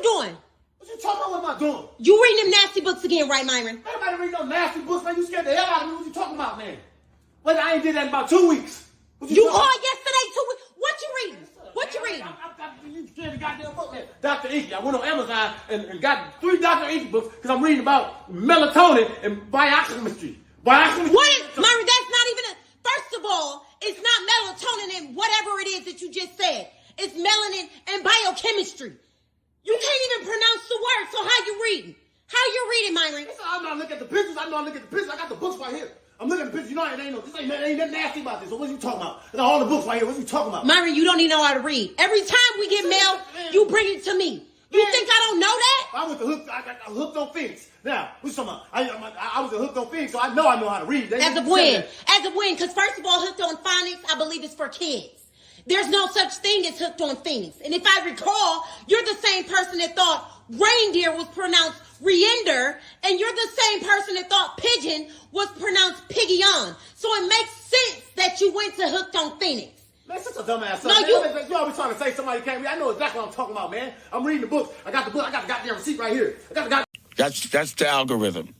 doing? What you talking about? What am I doing? You reading them nasty books again, right, Myron? Everybody reading those nasty books, man. You scared the hell out of me. What you talking about, man? Well, I ain't did that in about 2 weeks. You called yesterday 2 weeks. What you reading? What you reading? You scared the goddamn book, man. Dr. Inky. I went on Amazon and got 3 Dr. Inky books because I'm reading about melatonin and biochemistry. What is, Myron, that's not even a, first of all, it's not melatonin and whatever it is that you just said. It's melanin and biochemistry. You can't even pronounce the word, so how you reading? How you reading, Myron? I'm not looking at the pictures. I got the books right here. I'm looking at the pictures. You know, it ain't nothing nasty about this. So what are you talking about? I got all the books right here. What are you talking about? Myron, you don't even know how to read. Every time we get mail, you bring it to me. You think I don't know that? I went to I got hooked on Phoenix. Now, what you talking about? I was hooked on Phoenix, so I know how to read. As of when? As of when? Because first of all, hooked on phonics, I believe it's for kids. There's no such thing as hooked on Phoenix. And if I recall, you're the same person that thought reindeer was pronounced Riender, and you're the same person that thought pigeon was pronounced Piggy-on. So it makes sense that you went to hooked on Phoenix. Man, such a dumbass. No, you always trying to say somebody can't read. I know exactly what I'm talking about, man. I'm reading the book. I got the book. I got the goddamn receipt right here. I got the goddamn... That's the algorithm.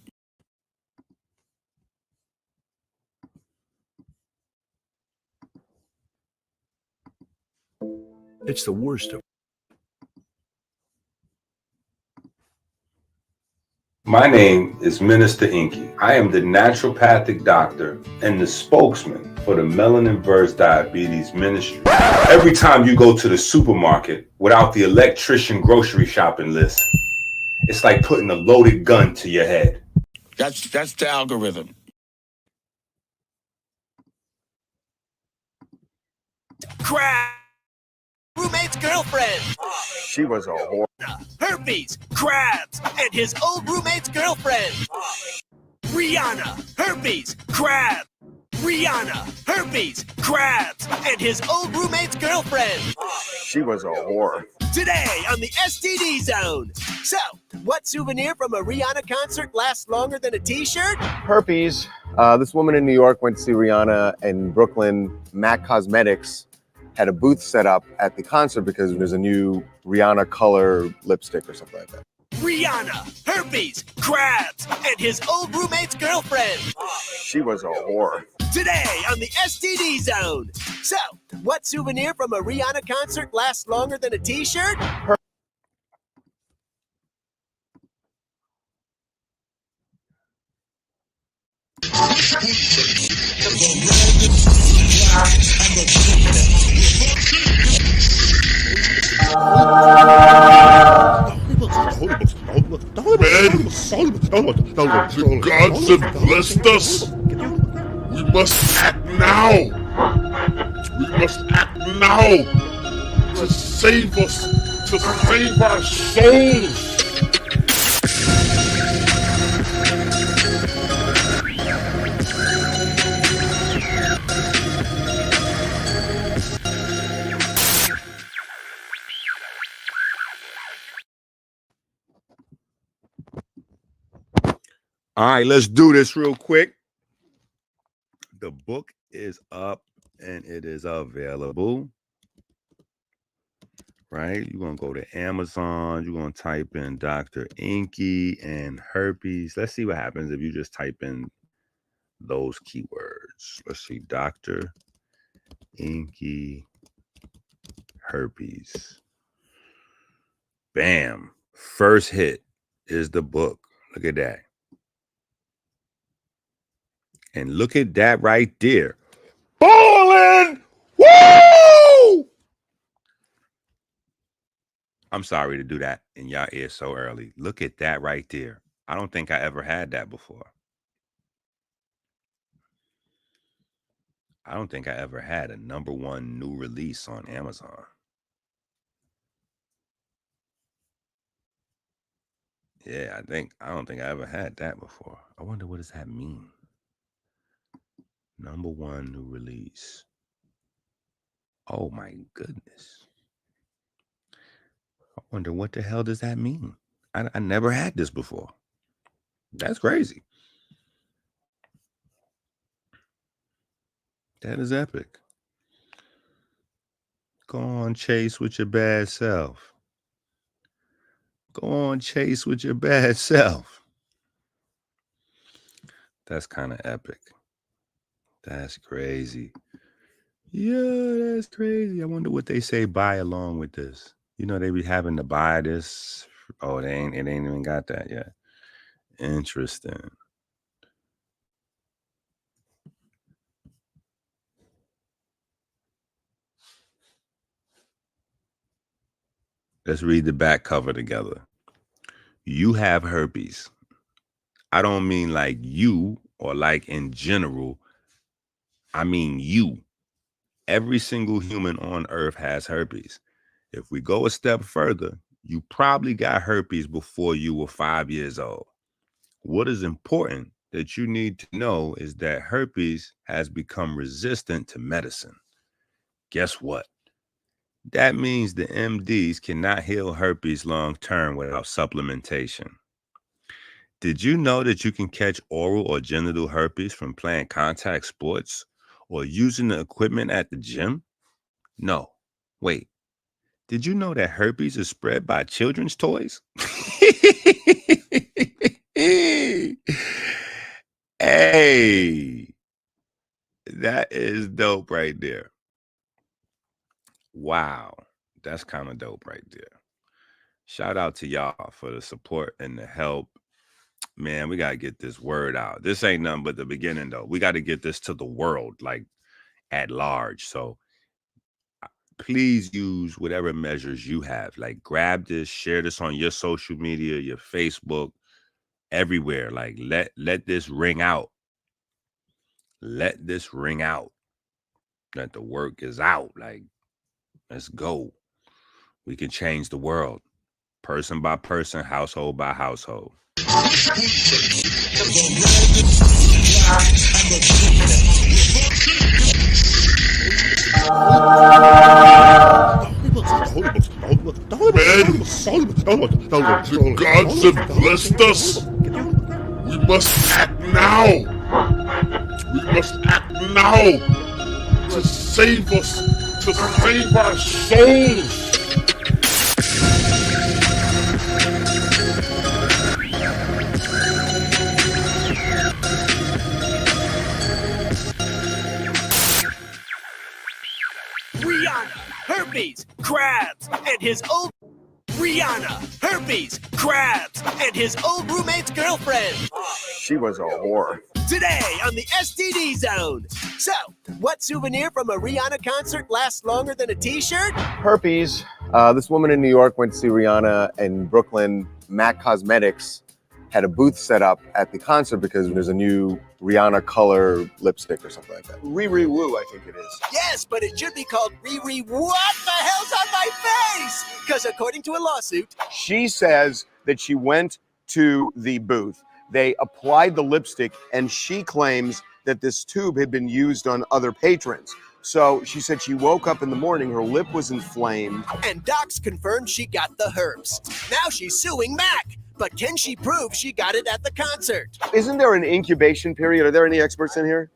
It's the worst of. My name is Minister Inky. I am the naturopathic doctor and the spokesman for the Melanin Verse Diabetes Ministry. Every time you go to the supermarket without the electrician grocery shopping list, it's like putting a loaded gun to your head. That's the algorithm. Crap! Roommate's girlfriend. She was a whore. Herpes, crabs, and his old roommate's girlfriend. Rihanna, herpes, crabs. Rihanna, herpes, crabs, and his old roommate's girlfriend. She was a whore. Today on the STD Zone. So, what souvenir from a Rihanna concert lasts longer than a t-shirt? Herpes. This woman in New York went to see Rihanna in Brooklyn. MAC Cosmetics had a booth set up at the concert because there's a new Rihanna color lipstick or something like that. Rihanna, herpes, crabs, and his old roommate's girlfriend. She was a whore. Today on the STD Zone. So, what souvenir from a Rihanna concert lasts longer than a t-shirt? The gods have blessed us. We must act now. We must act now to save us, to save our souls. All right, let's do this real quick. The book is up and it is available. Right? You're going to go to Amazon. You're going to type in Dr. Inky and herpes. Let's see what happens if you just type in those keywords. Let's see. Dr. Inky herpes. Bam. First hit is the book. Look at that. And look at that right there. Ballin'! Woo! I'm sorry to do that in y'all ear so early. Look at that right there. I don't think I ever had that before. I don't think I ever had a #1 new release on Amazon. Yeah, I don't think I ever had that before. I wonder what does that mean? #1 new release. Oh my goodness. I wonder what the hell does that mean? I never had this before. That's crazy. That is epic. Go on, Chase, with your bad self. Go on, chase with your bad self. That's kind of epic. That's crazy. Yeah, that's crazy. I wonder what they say buy along with this. You know, they be having to buy this. Oh, it ain't even got that yet. Interesting. Let's read the back cover together. You have herpes. I don't mean like you or like in general. I mean you. Every single human on earth has herpes. If we go a step further, you probably got herpes before you were 5 years old. What is important that you need to know is that herpes has become resistant to medicine. Guess what? That means the MDs cannot heal herpes long-term without supplementation. Did you know that you can catch oral or genital herpes from playing contact sports or using the equipment at the gym? No. Wait. Did you know that herpes is spread by children's toys? Hey, that is dope right there. Wow, that's kind of dope right there. Shout out to y'all for the support and the help. Man, we got to get this word out. This ain't nothing but the beginning, though. We got to get this to the world, like at large. So please use whatever measures you have. Like grab this, share this on your social media, your Facebook, everywhere. Like let this ring out. Let this ring out. That the work is out. Like, let's go. We can change the world. Person by person, household by household. The gods have blessed us. We must act now. We must act now to save us, to save our souls. Rihanna, Herpes, Crabs, and his old... Rihanna, Herpes, Crabs, and his old roommate's girlfriend. She was a whore. Today on the STD Zone. So, what souvenir from a Rihanna concert lasts longer than a t-shirt? Herpes. This woman in New York went to see Rihanna in Brooklyn. MAC Cosmetics had a booth set up at the concert because there's a new Rihanna color lipstick or something like that. Riri Woo, I think it is. Yes, but it should be called Riri. What the hell's on my face? Because according to a lawsuit, She says that she went to the booth. They applied the lipstick, and she claims that this tube had been used on other patrons. So she said she woke up in the morning, her lip was inflamed. and docs confirmed she got the herpes. Now she's suing Mac. But can she prove she got it at the concert? Isn't there an incubation period? Are there any experts in here?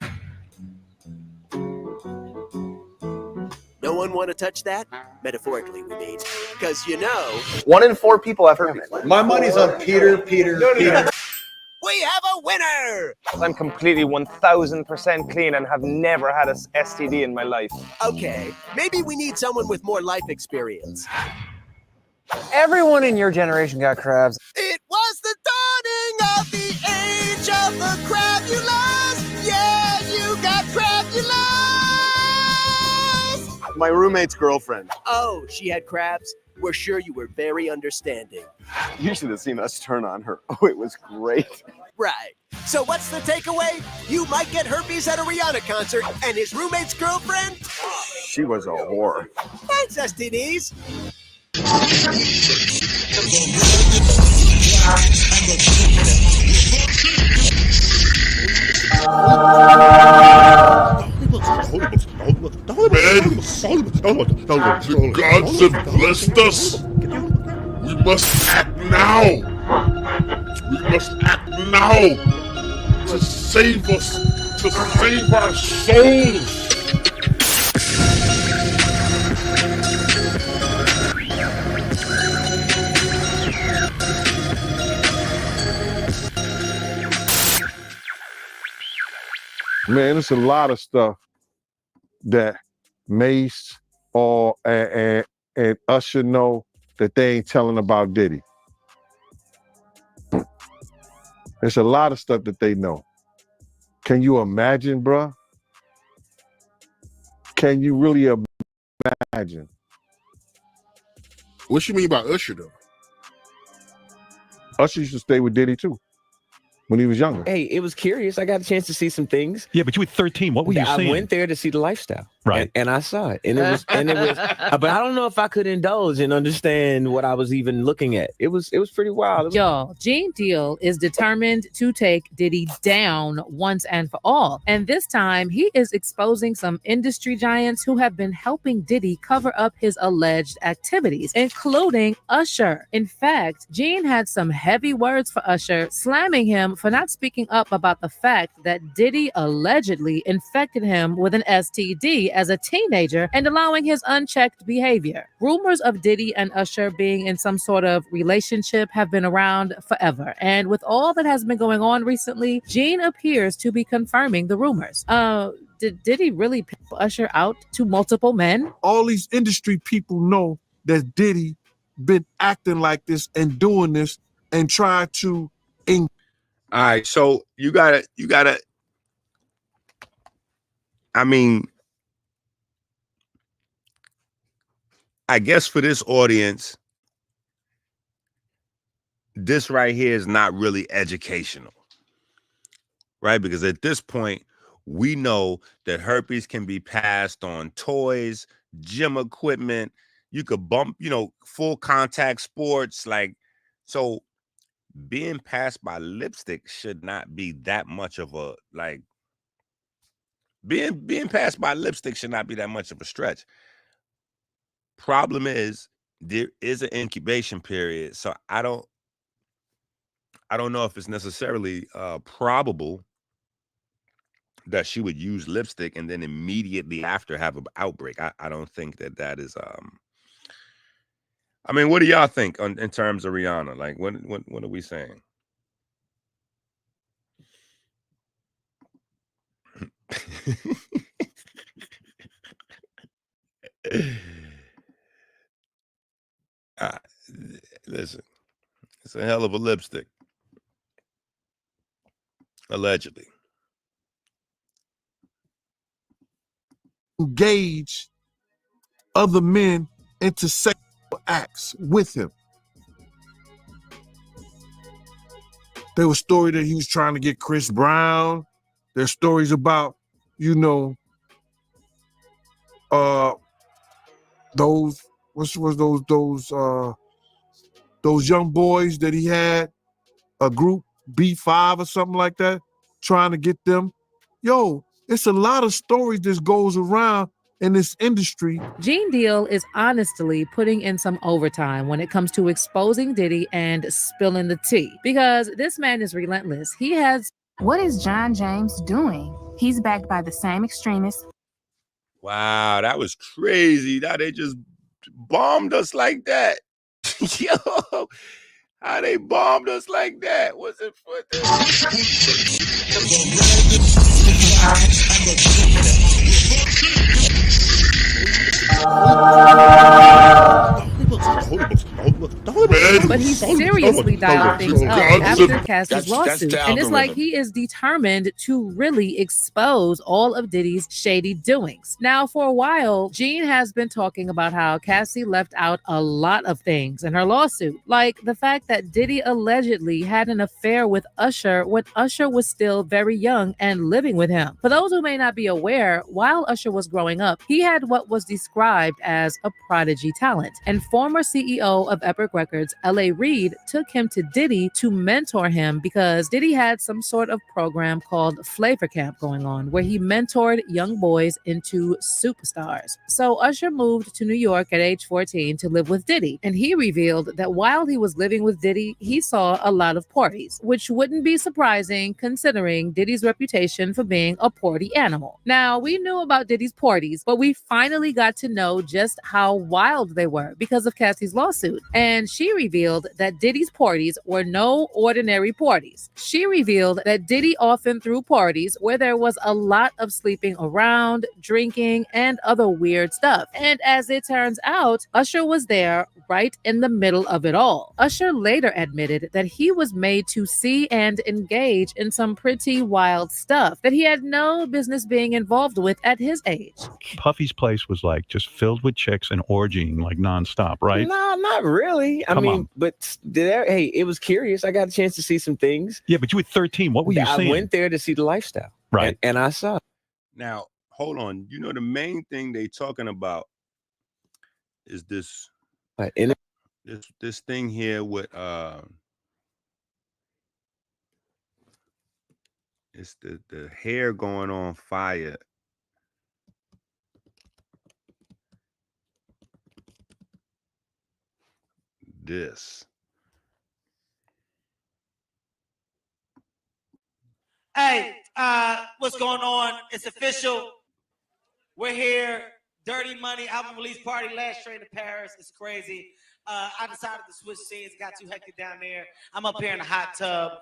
No one want to touch that? Metaphorically, we mean. Because, you know... 1 in 4 people have herpes. My money's on Peter. We have a winner! I'm completely 1000% clean and have never had an STD in my life. Okay, maybe we need someone with more life experience. Everyone in your generation got crabs. It was the dawning of the age of the crabulas. Yeah, you got crabulas. My roommate's girlfriend. Oh, she had crabs? We're sure you were very understanding. You should have seen us turn on her. Oh, it was great. Right. So what's the takeaway? You might get herpes at a Rihanna concert, and his roommate's girlfriend? She was a whore. Thanks, STDs. The gods have blessed us. We must act now. We must act now to save us, to save our souls. Man, there's a lot of stuff that Mace and Usher know that they ain't telling about Diddy. There's a lot of stuff that they know. Can you imagine, bruh? Can you really imagine? What you mean by Usher though? Usher used to stay with Diddy too when he was younger. Hey, it was curious. I got a chance to see some things. Yeah, but you were 13. What were you seeing? I went there to see the lifestyle. Right. And I saw it. And it was but I don't know if I could indulge and understand what I was even looking at. It was pretty wild. Y'all, Gene Deal is determined to take Diddy down once and for all. And this time he is exposing some industry giants who have been helping Diddy cover up his alleged activities, including Usher. In fact, Gene had some heavy words for Usher, slamming him for not speaking up about the fact that Diddy allegedly infected him with an STD as a teenager and allowing his unchecked behavior. Rumors of Diddy and Usher being in some sort of relationship have been around forever. And with all that has been going on recently, Gene appears to be confirming the rumors. Did Diddy really pick Usher out to multiple men? All these industry people know that Diddy been acting like this and doing this and trying to. All right, so you gotta. I mean, I guess for this audience, this right here is not really educational, right? Because at this point, we know that herpes can be passed on toys, gym equipment. You could bump, full contact sports. So being passed by lipstick should not be that much of a, being passed by lipstick should not be that much of a stretch. Problem is, there is an incubation period, so I don't know if it's necessarily probable that she would use lipstick and then immediately after have an outbreak. I don't think that is. I mean, what do y'all think in terms of Rihanna? Like, what are we saying? Listen, it's a hell of a lipstick. Allegedly. Engage other men into sexual acts with him. There was a story that he was trying to get Chris Brown. There's stories about, those young boys that he had, a group B5 or something like that, trying to get them. Yo, it's a lot of stories that goes around in this industry. Gene Deal is honestly putting in some overtime when it comes to exposing Diddy and spilling the tea, because this man is relentless. He has. What is John James doing? He's backed by the same extremists. Wow, that was crazy. Now they just bombed us like that. Yo, how they bombed us like that? Was it for But he seriously dialed things up after Cassie's lawsuit. And it's like he is determined to really expose all of Diddy's shady doings. Now, for a while, Gene has been talking about how Cassie left out a lot of things in her lawsuit, like the fact that Diddy allegedly had an affair with Usher when Usher was still very young and living with him. For those who may not be aware, while Usher was growing up, he had what was described as a prodigy talent. And former CEO of Epic Records, L.A. Reid, took him to Diddy to mentor him because Diddy had some sort of program called Flavor Camp going on, where he mentored young boys into superstars. So Usher moved to New York at age 14 to live with Diddy, and he revealed that while he was living with Diddy, he saw a lot of parties, which wouldn't be surprising considering Diddy's reputation for being a party animal. Now, we knew about Diddy's parties, but we finally got to know just how wild they were because of Cassie's lawsuit. And she revealed that Diddy's parties were no ordinary parties. She revealed that Diddy often threw parties where there was a lot of sleeping around, drinking, and other weird stuff. And as it turns out, Usher was there right in the middle of it all. Usher later admitted that he was made to see and engage in some pretty wild stuff that he had no business being involved with at his age. Puffy's place was like just filled with chicks and orgying like nonstop, right? No, not really. I Come mean, on. but hey, it was curious. I got a chance to see some things. Yeah, but you were 13. What were you I seeing? went there to see the lifestyle. Right. And I saw. Now, hold on. You know, the main thing they talking about is this this thing here with it's the hair going on fire. This. Hey, what's going on? It's official. We're here. Dirty Money album release party. Last train to Paris. It's crazy. I decided to switch scenes. It got too hectic down there. I'm up here in the hot tub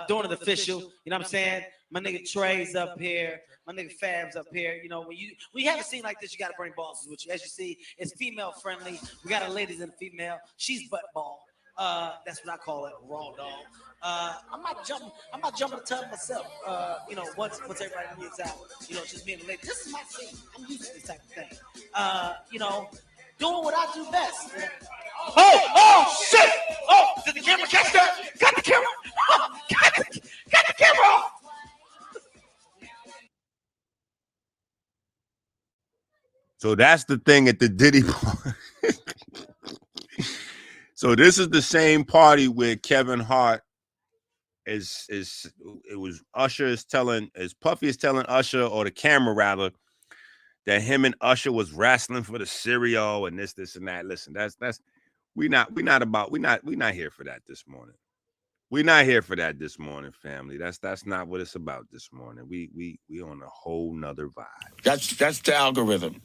doing it official. You know what I'm saying? My nigga Trey's up here. My nigga Fab's up here. You know, when you have a scene like this, you got to bring bosses with you. As you see, it's female friendly. We got a ladies and female. She's butt ball. That's what I call it, raw dog. I'm not jumping the tub myself. You know, once everybody moves out, you know, just being a lady. This is my scene. I'm used to this type of thing. You know, doing what I do best. Oh shit! Oh, did the camera catch that? Got the camera. Got the camera off. So that's the thing at the Diddy party. So this is the same party where Kevin Hart it was Usher is telling, as Puffy is telling Usher, or the camera rather, that him and Usher was wrestling for the cereal and this and that. Listen, that's we're not here for that this morning. We're not here for that this morning, family. That's not what it's about this morning. We on a whole nother vibe. That's the algorithm.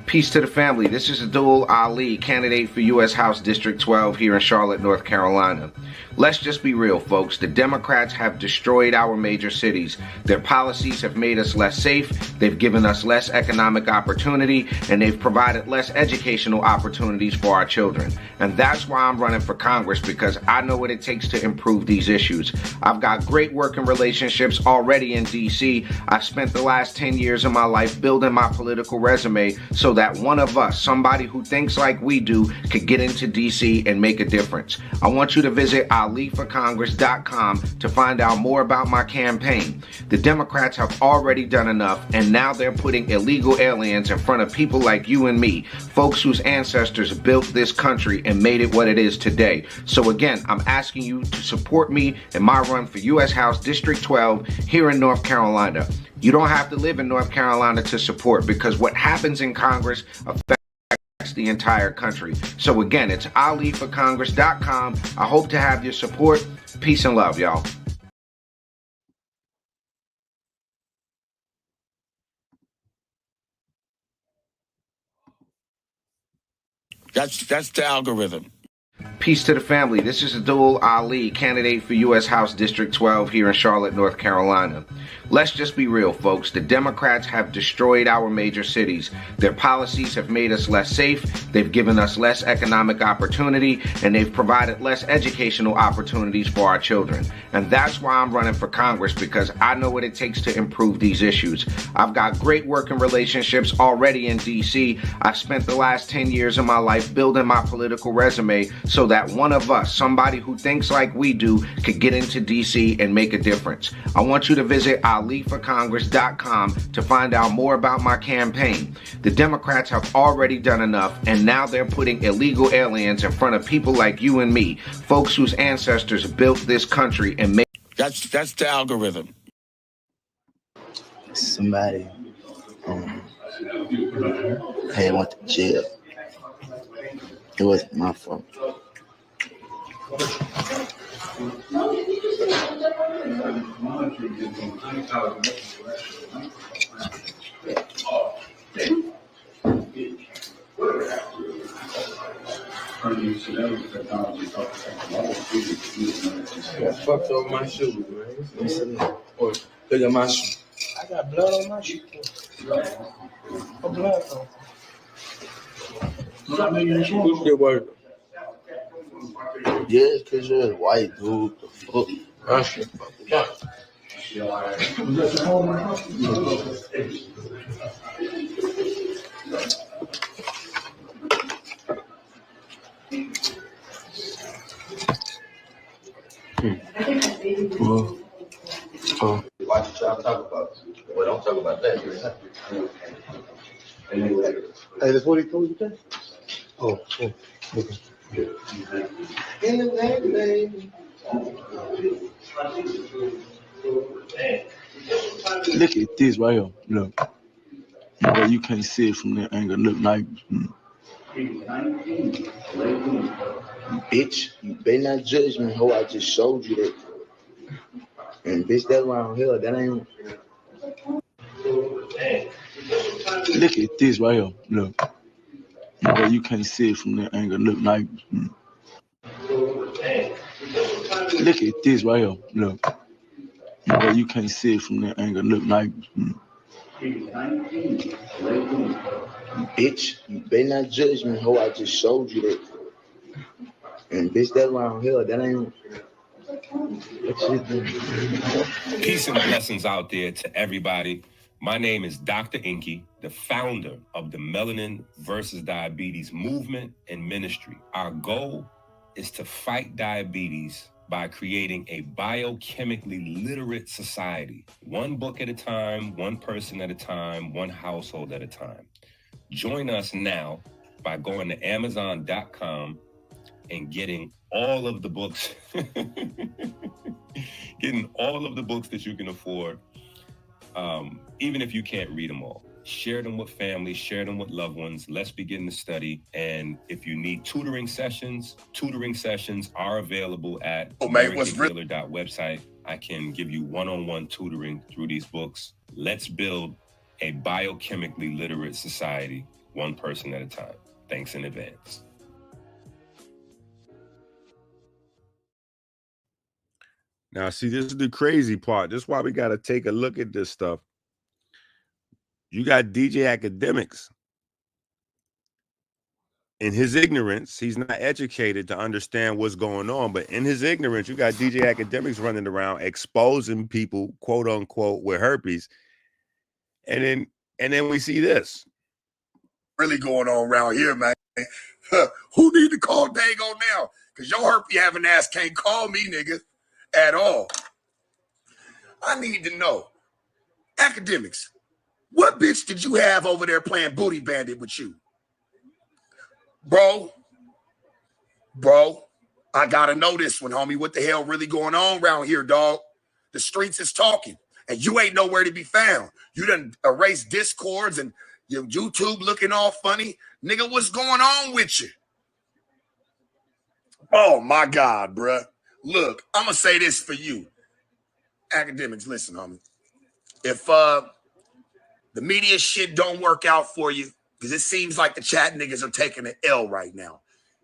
Peace to the family. This is Abdul Ali, candidate for U.S. House District 12 here in Charlotte, North Carolina. Let's just be real, folks. The Democrats have destroyed our major cities. Their policies have made us less safe. They've given us less economic opportunity, and they've provided less educational opportunities for our children. And that's why I'm running for Congress, because I know what it takes to improve these issues. I've got great working relationships already in D.C. I've spent the last 10 years of my life building my political resume so that one of us, somebody who thinks like we do, could get into D.C. and make a difference. I want you to visit aliforcongress.com to find out more about my campaign. The Democrats have already done enough, and now they're putting illegal aliens in front of people like you and me, folks whose ancestors built this country and made it what it is today. So again, I'm asking you to support me in my run for U.S. House District 12 here in North Carolina. You don't have to live in North Carolina to support, because what happens in Congress affects the entire country. So again, it's aliforcongress.com. I hope to have your support. Peace and love, y'all. That's the algorithm. Peace to the family. This is Abdul Ali, candidate for U.S. House District 12 here in Charlotte, North Carolina. Let's just be real, folks. The Democrats have destroyed our major cities. Their policies have made us less safe. They've given us less economic opportunity, and they've provided less educational opportunities for our children. And that's why I'm running for Congress, because I know what it takes to improve these issues. I've got great working relationships already in D.C. I've spent the last 10 years of my life building my political resume so that one of us, somebody who thinks like we do, could get into D.C. and make a difference. I want you to visit aliforcongress.com to find out more about my campaign. The Democrats have already done enough, and now they're putting illegal aliens in front of people like you and me, folks whose ancestors built this country and made. That's the algorithm. Somebody had went to jail. It wasn't my fault. Fucked over my shoes, man. Or look at my shoe. I got blood on my shoe. What blood on? Who's your word? Yeah, cause you're white, dude. The fuck? Usher. Watch what y'all talk about. Well, don't talk about that. Hey, that's what he told you today? Oh, okay. In the back, baby. Look at this right here. Look. Well, you can't see it from that angle. Look like. Bitch, you better not judge me, ho. I just showed you that. And bitch, that around here, that ain't. Look at this right here. Look. Well, you can't see it from that angle. Look like. Look at this right here. Look. Well, you can't see it from that angle. Look like. Bitch, you better not judge me, ho. I just showed you that. And bitch, that around here, that ain't. Peace and blessings out there to everybody. My name is Dr. Inky, the founder of the Melanin versus Diabetes movement and ministry. Our goal is to fight diabetes by creating a biochemically literate society. One book at a time, one person at a time, one household at a time. Join us now by going to Amazon.com and getting all of the books, getting all of the books that you can afford, even if you can't read them all. Share them with family, share them with loved ones. Let's begin the study. And if you need tutoring sessions are available at website. I can give you one-on-one tutoring through these books. Let's build a biochemically literate society, one person at a time. Thanks in advance. Now, see, this is the crazy part. This is why we got to take a look at this stuff. You got DJ Akademiks. In his ignorance, he's not educated to understand what's going on. But in his ignorance, you got DJ Akademiks running around exposing people, quote unquote, with herpes. And then we see this. Really going on around here, man. Who need to call Dago now? Because your herpes having ass can't call me, nigga, at all. I need to know. Akademiks, what bitch did you have over there playing Booty Bandit with you? Bro, I gotta know this one, homie. What the hell really going on around here, dog? The streets is talking, and you ain't nowhere to be found. You done erased Discords and your YouTube looking all funny. Nigga, what's going on with you? Oh, my God, bruh. Look, I'm gonna say this for you. Akademiks, listen, homie. If the media shit don't work out for you, because it seems like the chat niggas are taking an L right now.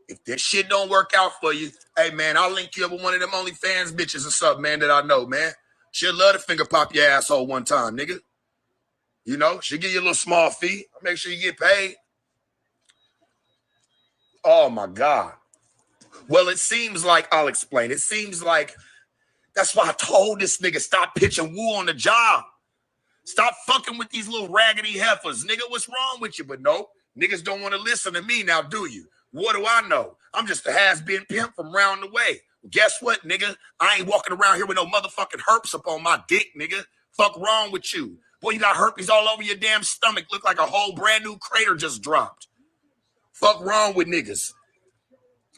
If this shit don't work out for you, hey, man, I'll link you up with one of them OnlyFans bitches or something, man, that I know, man. She'll love to finger pop your asshole one time, nigga. You know, she'll give you a little small fee. Make sure you get paid. Oh, my God. Well, it seems like, I'll explain. It seems like that's why I told this nigga stop pitching woo on the job. Stop fucking with these little raggedy heifers. Nigga, what's wrong with you? But no, niggas don't want to listen to me now, do you? What do I know? I'm just a has-been pimp from round the way. Guess what, nigga? I ain't walking around here with no motherfucking herpes up on my dick, nigga. Fuck wrong with you? Boy, you got herpes all over your damn stomach. Look like a whole brand new crater just dropped. Fuck wrong with niggas?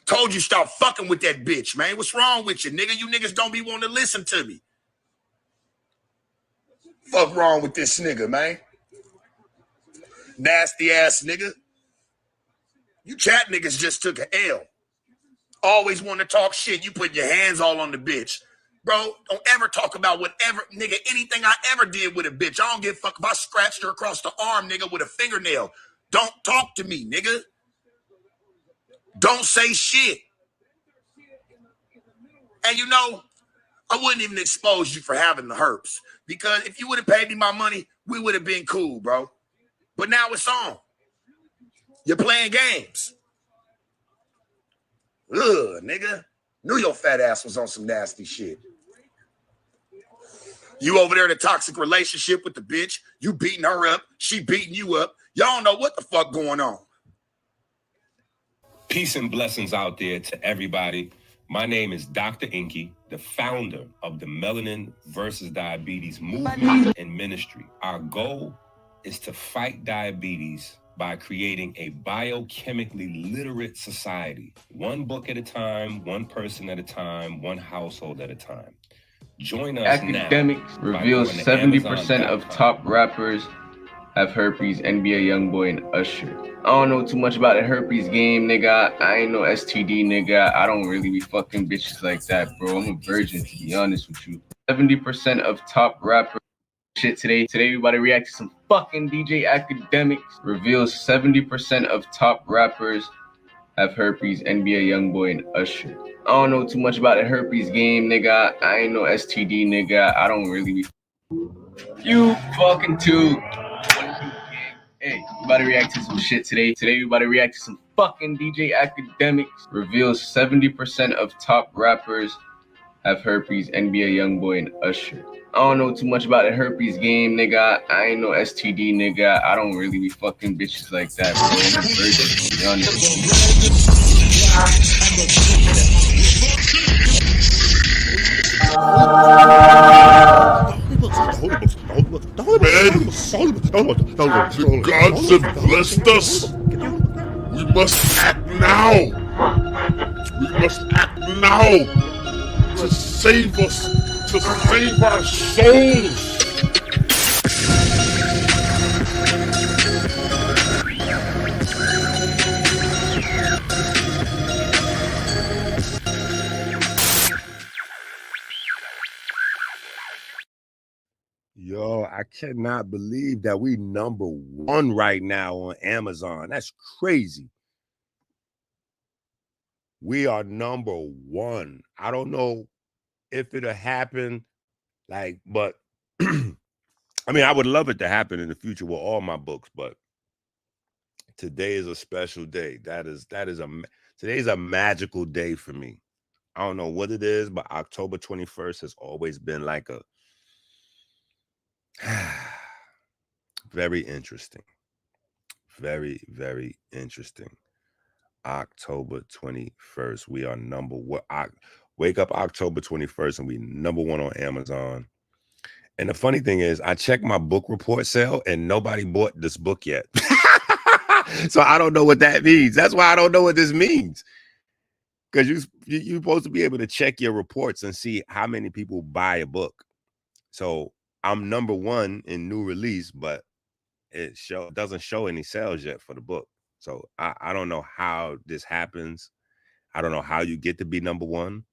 Told you stop fucking with that bitch, man. What's wrong with you, nigga? You niggas don't be wanting to listen to me. Fuck wrong with this nigga, man? Nasty ass nigga. You chat niggas just took an L. Always want to talk shit. You put your hands all on the bitch. Bro, don't ever talk about whatever, nigga, anything I ever did with a bitch. I don't give a fuck if I scratched her across the arm, nigga, with a fingernail. Don't talk to me, nigga. Don't say shit. And you know, I wouldn't even expose you for having the herpes, because if you would have paid me my money, we would have been cool, bro. But now it's on. You're playing games. Ugh, nigga. Knew your fat ass was on some nasty shit. You over there in a toxic relationship with the bitch. You beating her up. She beating you up. Y'all don't know what the fuck going on. Peace and blessings out there to everybody. My name is Dr. Inky, the founder of the Melanin versus Diabetes movement and ministry. Our goal is to fight diabetes by creating a biochemically literate society. One book at a time, one person at a time, one household at a time. Join us Akademiks now. reveals 70% of top rappers have herpes, NBA Youngboy and Usher. I don't know too much about the herpes game, nigga. I ain't no STD, nigga. I don't really be fucking bitches like that, bro. I'm a virgin, to be honest with you. 70% of top rappers. Shit, today we about to react to some fucking DJ Akademiks. Reveals 70% of top rappers have herpes, NBA Youngboy and Usher. I don't know too much about the herpes game, nigga. I ain't no STD, nigga. I don't really be. You fucking too. Hey, we about to react to some shit today. Today we about to react to some fucking DJ Akademiks. Reveals 70% of top rappers have herpes, NBA Youngboy and Usher. I don't know too much about the herpes game, nigga. I ain't no STD, nigga. I don't really be fucking bitches like that, bro. I'm a virgin, to be honest. The gods have blessed us. We must act now. We must act now to save us, to save our souls. Yo, I cannot believe that we #1 right now on Amazon. That's crazy. We are #1. I don't know if it'll happen, but I mean, I would love it to happen in the future with all my books, but today is a special day. Today's a magical day for me. I don't know what it is, but October 21st has always been like a very interesting. Very, very interesting. October 21st. We are #1. Wake up October 21st and we #1 on Amazon. And the funny thing is, I checked my book report sale and nobody bought this book yet. So I don't know what that means. That's why I don't know what this means. Because you're supposed to be able to check your reports and see how many people buy a book. So I'm #1 in new release, but it doesn't show any sales yet for the book. So I don't know how this happens. I don't know how you get to be #1.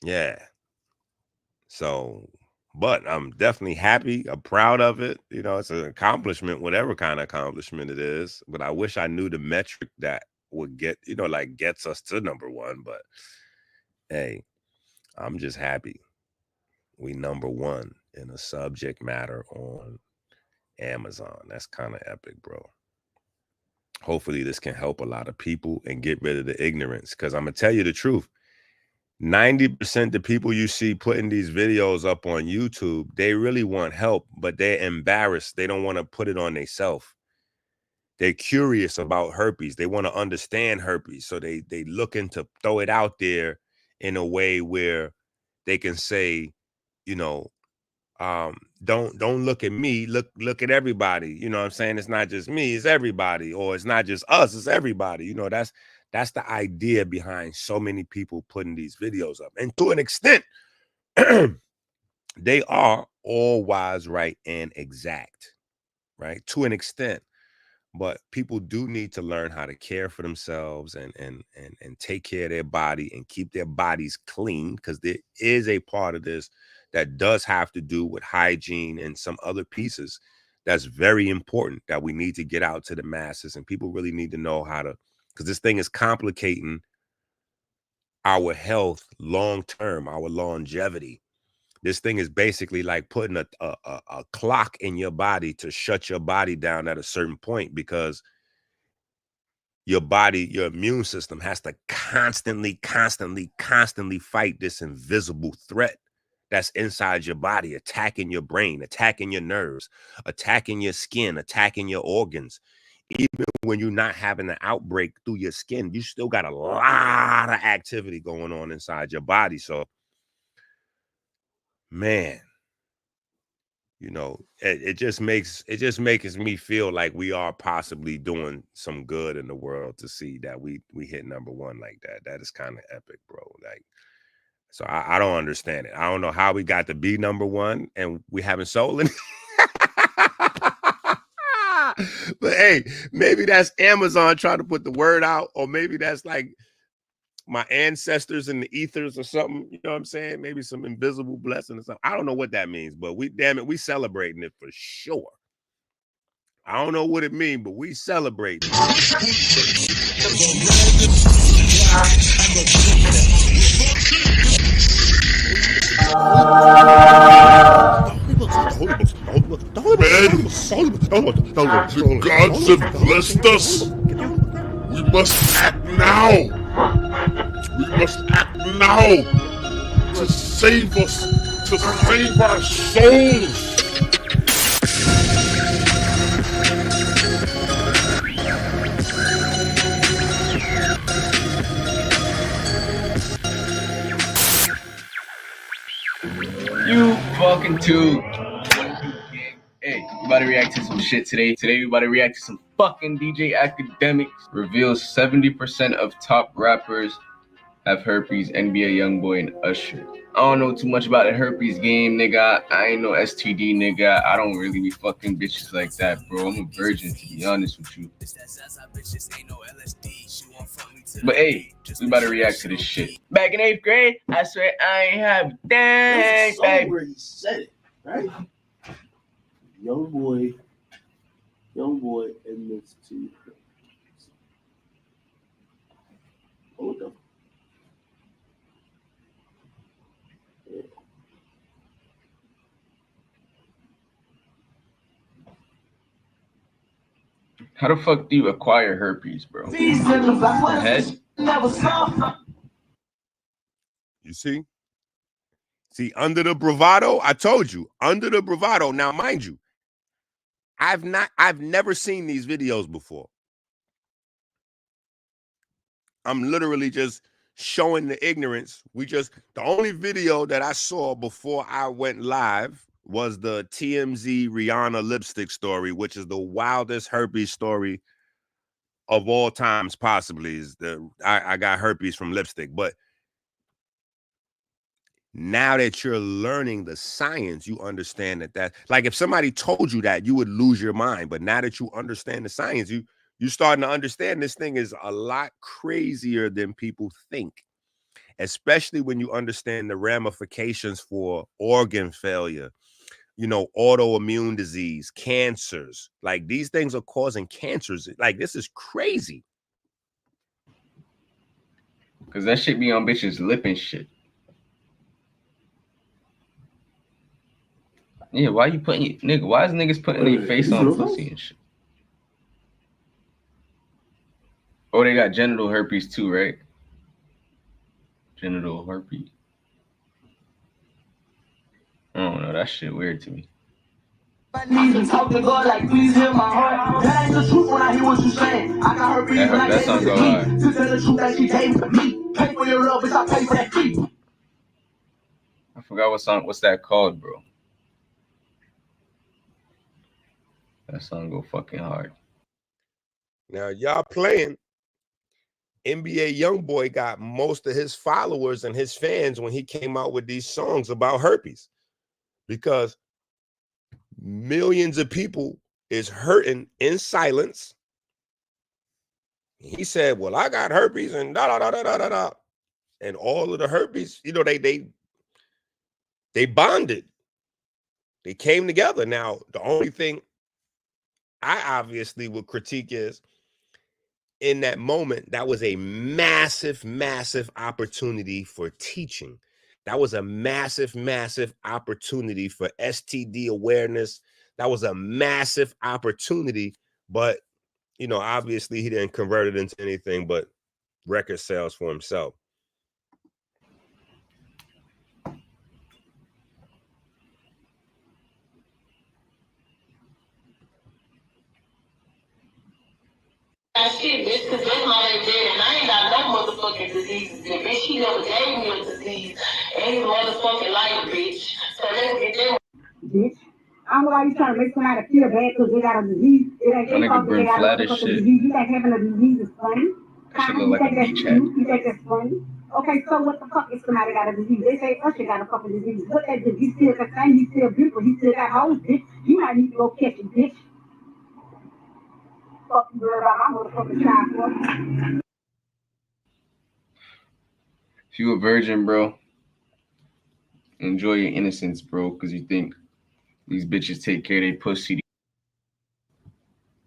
Yeah. So, but I'm definitely happy. I'm proud of it. You know, it's an accomplishment, whatever kind of accomplishment it is. But I wish I knew the metric that would get, gets us to #1. But hey, I'm just happy. We #1 in a subject matter on Amazon. That's kind of epic, bro. Hopefully this can help a lot of people and get rid of the ignorance. Because I'm going to tell you the truth. 90% of the people you see putting these videos up on YouTube, they really want help, but they're embarrassed. They don't want to put it on themselves. They're curious about herpes. They want to understand herpes. So they looking to throw it out there in a way where they can say, don't look at me, look at everybody. You know what I'm saying? It's not just me, it's everybody, or it's not just us, it's everybody. That's the idea behind so many people putting these videos up. And to an extent, they are all wise, right, and exact, right? To an extent. But people do need to learn how to care for themselves and take care of their body and keep their bodies clean, because there is a part of this that does have to do with hygiene and some other pieces that's very important that we need to get out to the masses, and people really need to know how to, because this thing is complicating our health long term, our longevity. This thing is basically like putting a clock in your body to shut your body down at a certain point, because your body, your immune system has to constantly fight this invisible threat that's inside your body, attacking your brain, attacking your nerves, attacking your skin, attacking your organs. Even when you're not having an outbreak through your skin, you still got a lot of activity going on inside your body. So, man, you know, it just makes me feel like we are possibly doing some good in the world to see that we hit #1 like that. That is kind of epic, bro. Like, so I don't understand it. I don't know how we got to be #1 and we haven't sold any. But hey, maybe that's Amazon trying to put the word out, or maybe that's like my ancestors in the ethers or something. You know what I'm saying? Maybe some invisible blessing or something. I don't know what that means, but we celebrating it for sure. I don't know what it means, but we celebrate. The gods have blessed us. We must act now. We must act now to save us, to save our souls. You fucking too. Hey, we about to react to some shit today. Today we about to react to some fucking DJ Akademiks. Reveals 70% of top rappers have herpes, NBA Youngboy and Usher. I don't know too much about the herpes game, nigga. I ain't no STD, nigga. I don't really be fucking bitches like that, bro. I'm a virgin, to be honest with you. But hey, we about to react to this shit. Back in 8th grade, I swear I ain't have dang, baby. Where he said it, right? Youngboy, and this two. Hold up. Yeah. How the fuck do you acquire herpes, bro? Head? You see? See, under the bravado, I told you, under the bravado. Now, mind you, I've never seen these videos before. I'm literally just showing the ignorance. The only video that I saw before I went live was the TMZ Rihanna lipstick story, which is the wildest herpes story of all times, possibly. Is I got herpes from lipstick. But now that you're learning the science, you understand that like if somebody told you that, you would lose your mind. But now that you understand the science, you're starting to understand this thing is a lot crazier than people think, especially when you understand the ramifications for organ failure, you know, autoimmune disease, cancers. Like, these things are causing cancers. Like, this is crazy. Cause that shit be on bitches' lip and shit. Yeah, why you putting nigga? Why is niggas putting their face on pussy and shit? Oh, they got genital herpes too, right? Genital herpes. I don't know. That shit weird to me. I need to talk to God like, please hear my heart. That ain't the truth when I hear what you saying. I got herpes when I gave it to me. To tell the truth that she gave it to me. Pay for your love, bitch, I pay for that fee. I forgot what song. What's that called, bro? That song go fucking hard. Now, y'all playing. NBA Youngboy got most of his followers and his fans when he came out with these songs about herpes, because millions of people is hurting in silence. He said, well, I got herpes and da da da da da da. And all of the herpes, you know, they bonded. They came together. Now, the only thing I obviously would critique is in that moment, that was a massive, massive opportunity for teaching. That was a massive, massive opportunity for STD awareness. That was a massive opportunity, but you know, obviously he didn't convert it into anything but record sales for himself. Shit, bitch, cause that's my ain't dead, and I ain't got no motherfucking diseases, bitch. She never gave me a disease, and his motherfucking life, bitch. So let's get them. Bitch, I don't know why you trying to make somebody feel bad because they got a disease. It ain't their fault that they got a motherfucking disease. You think having a disease is funny? That shit look like a beach hat. You think that's funny? Okay, so what the fuck if somebody got a disease? They say Usher got a fucking disease. What that disease? He still the same. He still beautiful. He still got hoes, bitch. You might need to go catch it, bitch. Fuck you, girl, about my motherfucking child. If you a virgin, bro, enjoy your innocence, bro, because you think these bitches take care of their pussy.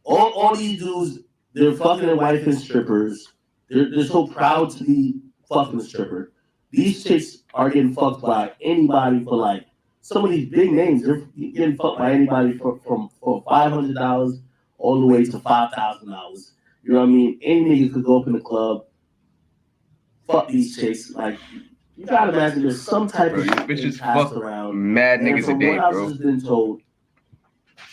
All these dudes, they're fucking their wife and strippers. They're so proud to be fucking a stripper. These chicks are getting fucked by anybody for like some of these big names. They're getting fucked by anybody for $500 all the way to $5,000. You know what I mean? Any nigga could go up in the club, fuck these chicks. Like, you gotta imagine there's some type of bitches passed fuck around. mad And niggas from a day, what I've bro. just been told,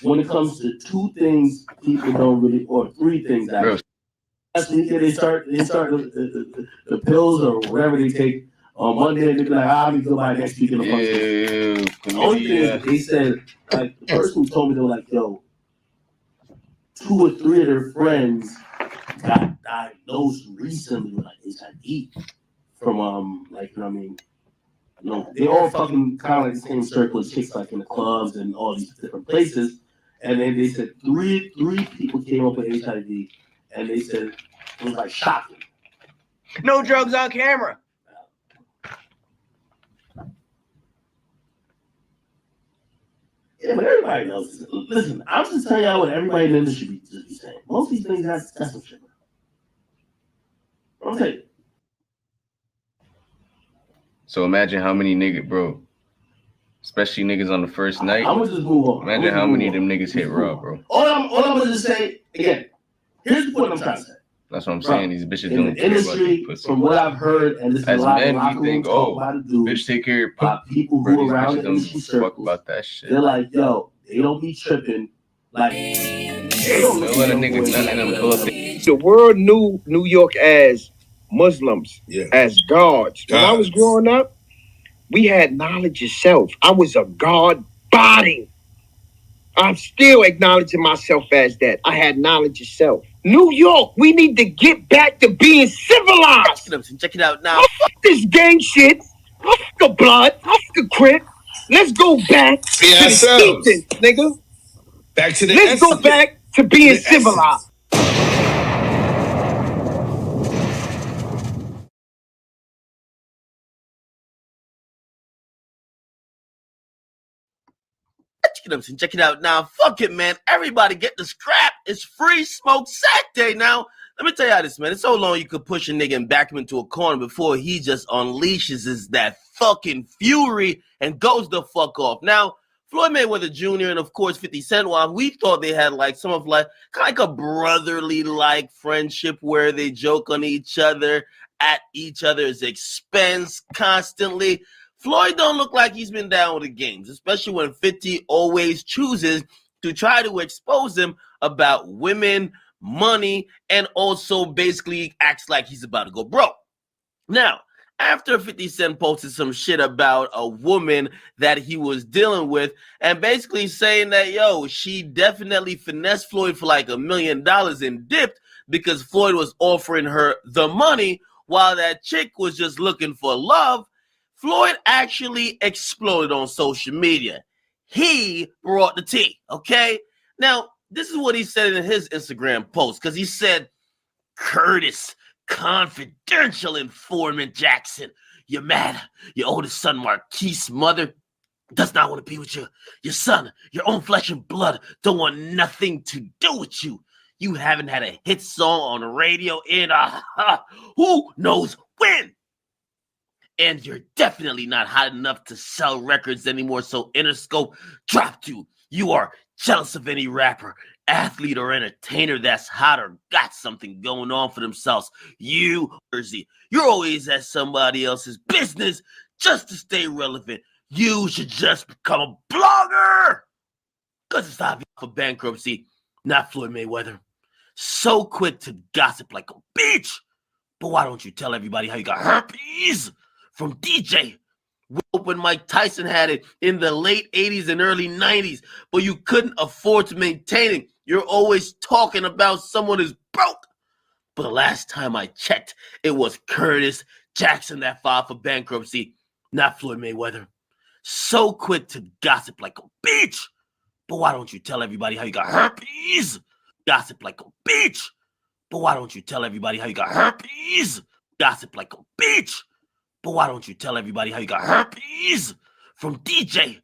when it comes to two things people don't really, or three things actually. They start the pills or whatever they take on Monday, and they be like, I'll be good by next week in the function. The only thing is they said, like, the person who told me, they were like, yo, 2 or 3 of their friends got diagnosed recently with like HIV from like, you know what I mean? You know, they all fucking kind of like the same circle of chicks, like in the clubs and all these different places. And then they said three people came up with HIV, and they said it was like shocking. No drugs on camera. Yeah, but everybody knows this. Listen, I'm just telling y'all what everybody in the industry be saying. Most of these things, that's some shit. Okay. So imagine how many niggas, bro, especially niggas on the first night. I'm gonna just move on. Imagine how many of them niggas hit raw, bro. All I'm gonna just say again. Here's the point I'm trying to say. That's what I'm saying. These bitches In don't the care about industry, their pussy. from what I've heard, and this is a As lot men, of we think, oh, bitch, take care of your pussy. People Bro, who these are around bitches the don't industry give a fuck circles, about that shit. they're like, yo, they don't be tripping. Like, they don't let a nigga none of them pull up. The world knew New York as Muslims, as gods. When I was growing up, we had knowledge of self. I was a god body. I'm still acknowledging myself as that. I had knowledge of self. New York, we need to get back to being civilized. Check it out now. Fuck this gang shit. Fuck the blood. Fuck the crip. Let's go back to the essence, nigga. Back to the Let's go back to being civilized. Check it out now. Fuck it, man. Everybody get the scrap. It's free smoke Saturday now. Let me tell you how this, man. It's so long you could push a nigga and back him into a corner before he just unleashes that fucking fury and goes the fuck off. Now, Floyd Mayweather Jr. and of course 50 Cent, while we thought they had like some of like kind of like a brotherly like friendship where they joke on each other at each other's expense constantly. Floyd don't look like he's been down with the games, especially when 50 always chooses to try to expose him about women, money, and also basically acts like he's about to go broke. Now, after 50 Cent posted some shit about a woman that he was dealing with and basically saying that, yo, she definitely finessed Floyd for like $1 million and dipped because Floyd was offering her the money while that chick was just looking for love, Floyd actually exploded on social media. He brought the tea, okay? Now, this is what he said in his Instagram post, because he said, Curtis, confidential informant Jackson, you're mad. Your oldest son, Marquise' mother does not want to be with you. Your son, your own flesh and blood, don't want nothing to do with you. You haven't had a hit song on the radio in who knows when. And you're definitely not hot enough to sell records anymore, so Interscope dropped you. You are jealous of any rapper, athlete, or entertainer that's hot or got something going on for themselves. You're always at somebody else's business just to stay relevant. You should just become a blogger. Because it's obvious for bankruptcy, not Floyd Mayweather. So quick to gossip like a bitch. But why don't you tell everybody how you got herpes from DJ? When Mike Tyson had it in the late 80s and early 90s, but you couldn't afford to maintain it. You're always talking about someone is broke. But the last time I checked, it was Curtis Jackson that filed for bankruptcy, not Floyd Mayweather. So quick to gossip like a bitch. But why don't you tell everybody how you got herpes? Gossip like a bitch. But why don't you tell everybody how you got herpes? Gossip like a bitch. But why don't you tell everybody how you got herpes from DJ?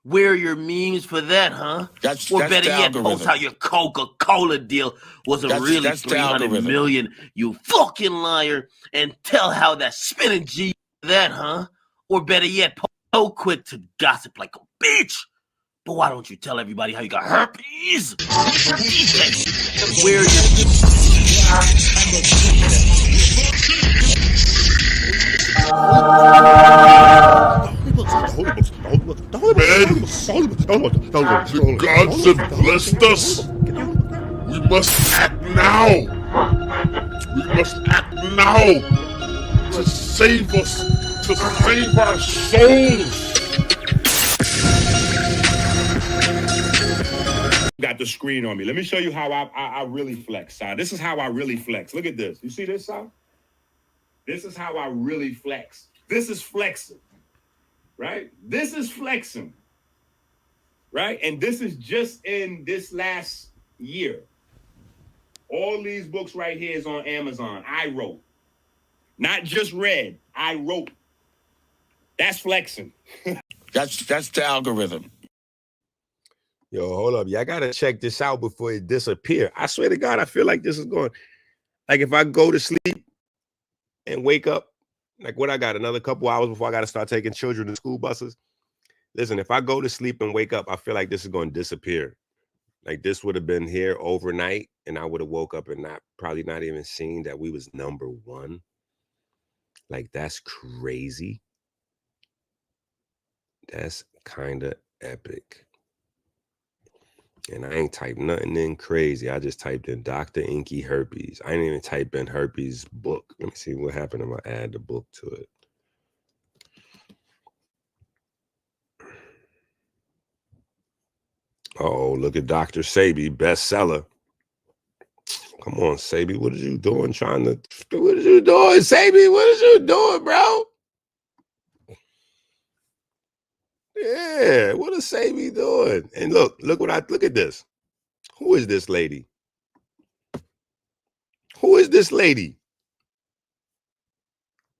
Where are your memes for that, huh? Or better yet, post how your Coca-Cola deal wasn't really 300 million, you fucking liar, and tell how that spinning G that, huh? Or better yet, so quick to gossip like a bitch. But why don't you tell everybody how you got herpes? DJ, where are The gods have blessed us. We must act now. We must act now to save us, to save our souls. Got the screen on me. Let me show you how I really flex, Si. This is how I really flex. Look at this. You see this, Si? This is how I really flex. This is flexing, right? This is flexing, right? And this is just in this last year. All these books right here is on Amazon. I wrote. Not just read. I wrote. That's flexing. That's the algorithm. Yo, hold up. Y'all gotta check this out before it disappears. I swear to God, I feel like this is going. Like if I go to sleep and wake up, like what I got another couple hours before I got to start taking children to school buses. Listen, if I go to sleep and wake up, I feel like this is going to disappear. Like this would have been here overnight, and I would have woke up and probably not even seen that we was #1. Like that's crazy. That's kind of epic. And I ain't typed nothing in crazy. I just typed in Dr. Inky Herpes. I didn't even type in herpes book. Let me see what happened if I add the book to it. Oh, look at Dr. Sebi, bestseller. Come on, Sebi, what are you doing? What are you doing, Sebi? What are you doing, bro? Yeah, what is Sebi doing? And look at this. Who is this lady? Who is this lady?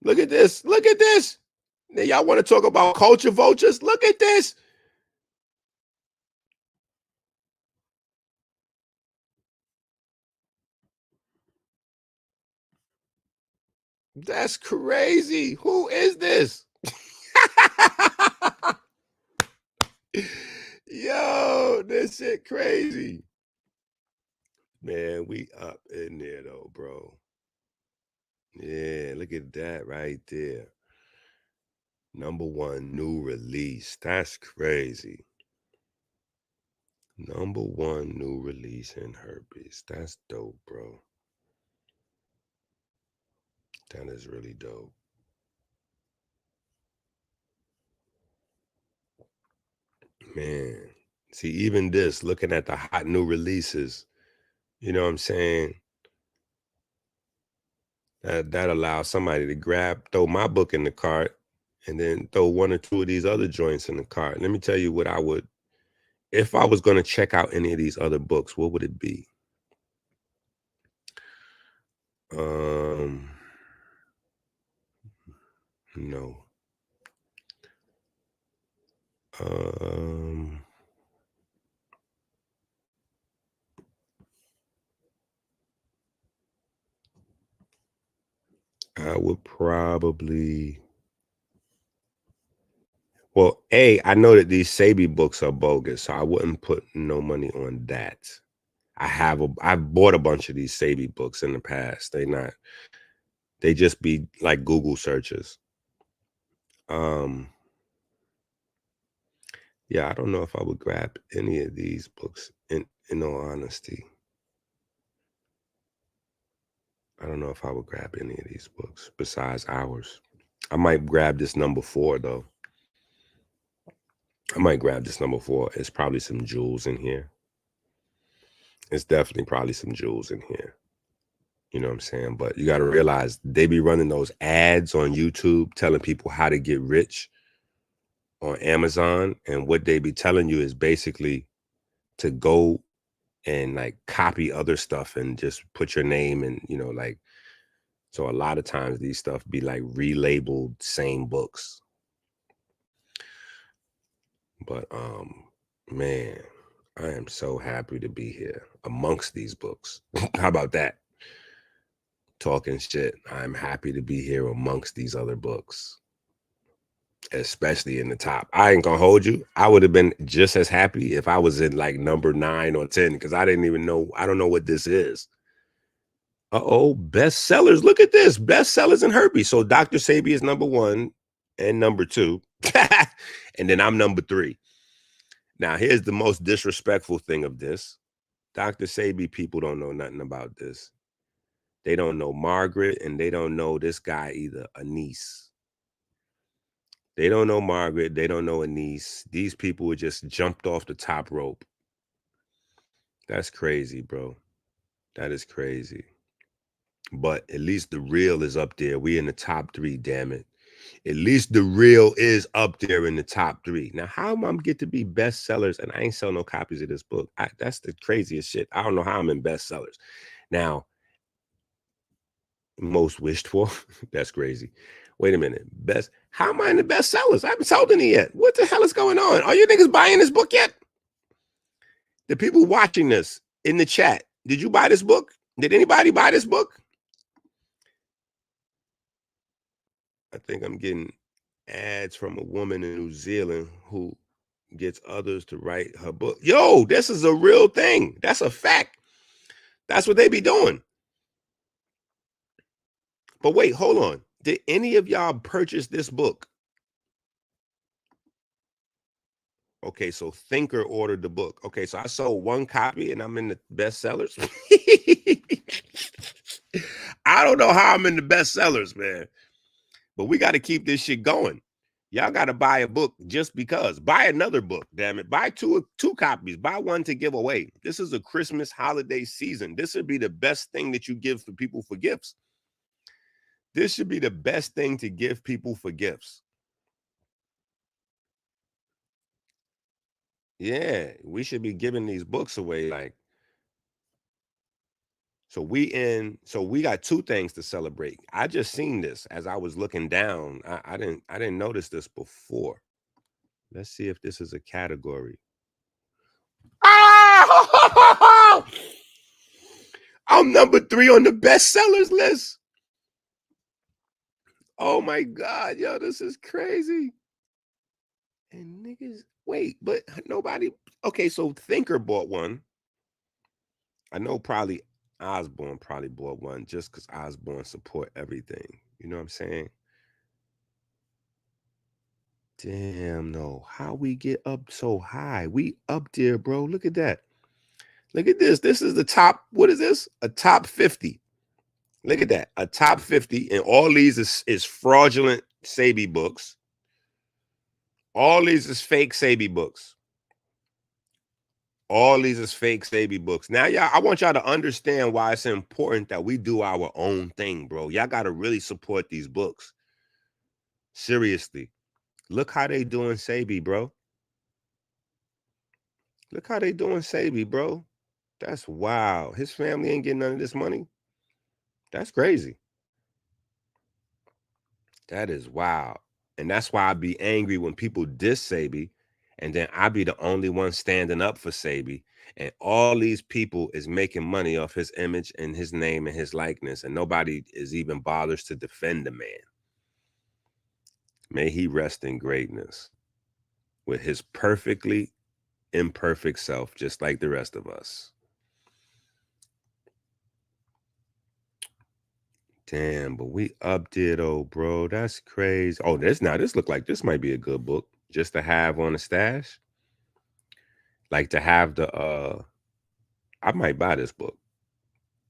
Look at this. Look at this. Now, y'all want to talk about culture vultures? Look at this. That's crazy. Who is this? Yo, this shit crazy. Man, we up in there though, bro. Yeah, look at that right there. #1 new release. That's crazy. #1 new release in herpes. That's dope, bro. That is really dope. Man, see, even this, looking at the hot new releases, you know what I'm saying? That allows somebody to throw my book in the cart and then throw 1 or 2 of these other joints in the cart. Let me tell you what I would, if I was going to check out any of these other books, what would it be? No. I would probably. Well, I know that these Sebi books are bogus, so I wouldn't put no money on that. I've bought a bunch of these Sebi books in the past. They just be like Google searches. Yeah, I don't know if I would grab any of these books in all honesty. I don't know if I would grab any of these books besides ours. I might grab this number 4 though. I might grab this number 4. It's probably some jewels in here. It's definitely probably some jewels in here. You know what I'm saying? But you got to realize they be running those ads on YouTube telling people how to get rich on Amazon. And what they be telling you is basically to go and like copy other stuff and just put your name and, like, so a lot of times these stuff be like relabeled same books. But man, I am so happy to be here amongst these books. How about that? Talking shit. I'm happy to be here amongst these other books, especially in the top. I ain't gonna hold you. I would have been just as happy if I was in like number 9 or 10 because I didn't even know. I don't know what this is. Bestsellers. Look at this. Bestsellers and herpes. So Dr. Sebi is number 1 and number 2. And then I'm number 3. Now, here's the most disrespectful thing of this. Dr. Sebi people don't know nothing about this. They don't know Margaret, and they don't know this guy either, Anise. They don't know Margaret. They don't know Anise. These people were just jumped off the top rope. That's crazy, bro. That is crazy. But at least the real is up there. We in the top 3, damn it. At least the real is up there in the top 3. Now, how am I get to be bestsellers and I ain't sell no copies of this book? That's the craziest shit. I don't know how I'm in bestsellers. Now, most wished for. That's crazy. Wait a minute. How am I in the bestsellers? I haven't sold any yet. What the hell is going on? Are you niggas buying this book yet? The people watching this in the chat, did you buy this book? Did anybody buy this book? I think I'm getting ads from a woman in New Zealand who gets others to write her book. Yo, this is a real thing. That's a fact. That's what they be doing. But wait, hold on. Did any of y'all purchase this book? Okay, so Thinker ordered the book. Okay, so I sold 1 copy and I'm in the bestsellers. I don't know how I'm in the bestsellers, man. But we got to keep this shit going. Y'all got to buy a book just because. Buy another book, damn it. Buy two copies. Buy 1 to give away. This is a Christmas holiday season. This would be the best thing that you give for people for gifts. This should be the best thing to give people for gifts. Yeah, we should be giving these books away. Like, so we got 2 things to celebrate. I just seen this as I was looking down. I didn't notice this before. Let's see if this is a category. Ah! I'm number 3 on the bestsellers list. Oh my God, yo, this is crazy. And niggas, wait, but nobody. Okay, so Thinker bought 1. I know probably Osborne probably bought 1 just because Osborne support everything. You know what I'm saying? Damn, no. How we get up so high? We up there, bro. Look at that. Look at this. This is the top. What is this? A top 50. Look at that. A top 50. And all these is fraudulent Sebi books. All these is fake Sebi books. All these is fake Sebi books. Now, y'all, I want y'all to understand why it's important that we do our own thing, bro. Y'all got to really support these books. Seriously. Look how they doing Sebi, bro. Look how they doing Sebi, bro. That's wild. His family ain't getting none of this money. That's crazy. That is wild. And that's why I be angry when people diss Sebi And then I be the only one standing up for Sebi. And all these people is making money off his image and his name and his likeness. And nobody is even bothers to defend the man. May he rest in greatness with his perfectly imperfect self, just like the rest of us. Damn, but we up there though, bro. That's crazy. Oh, this look like this might be a good book just to have on the stash. Like to have the I might buy this book.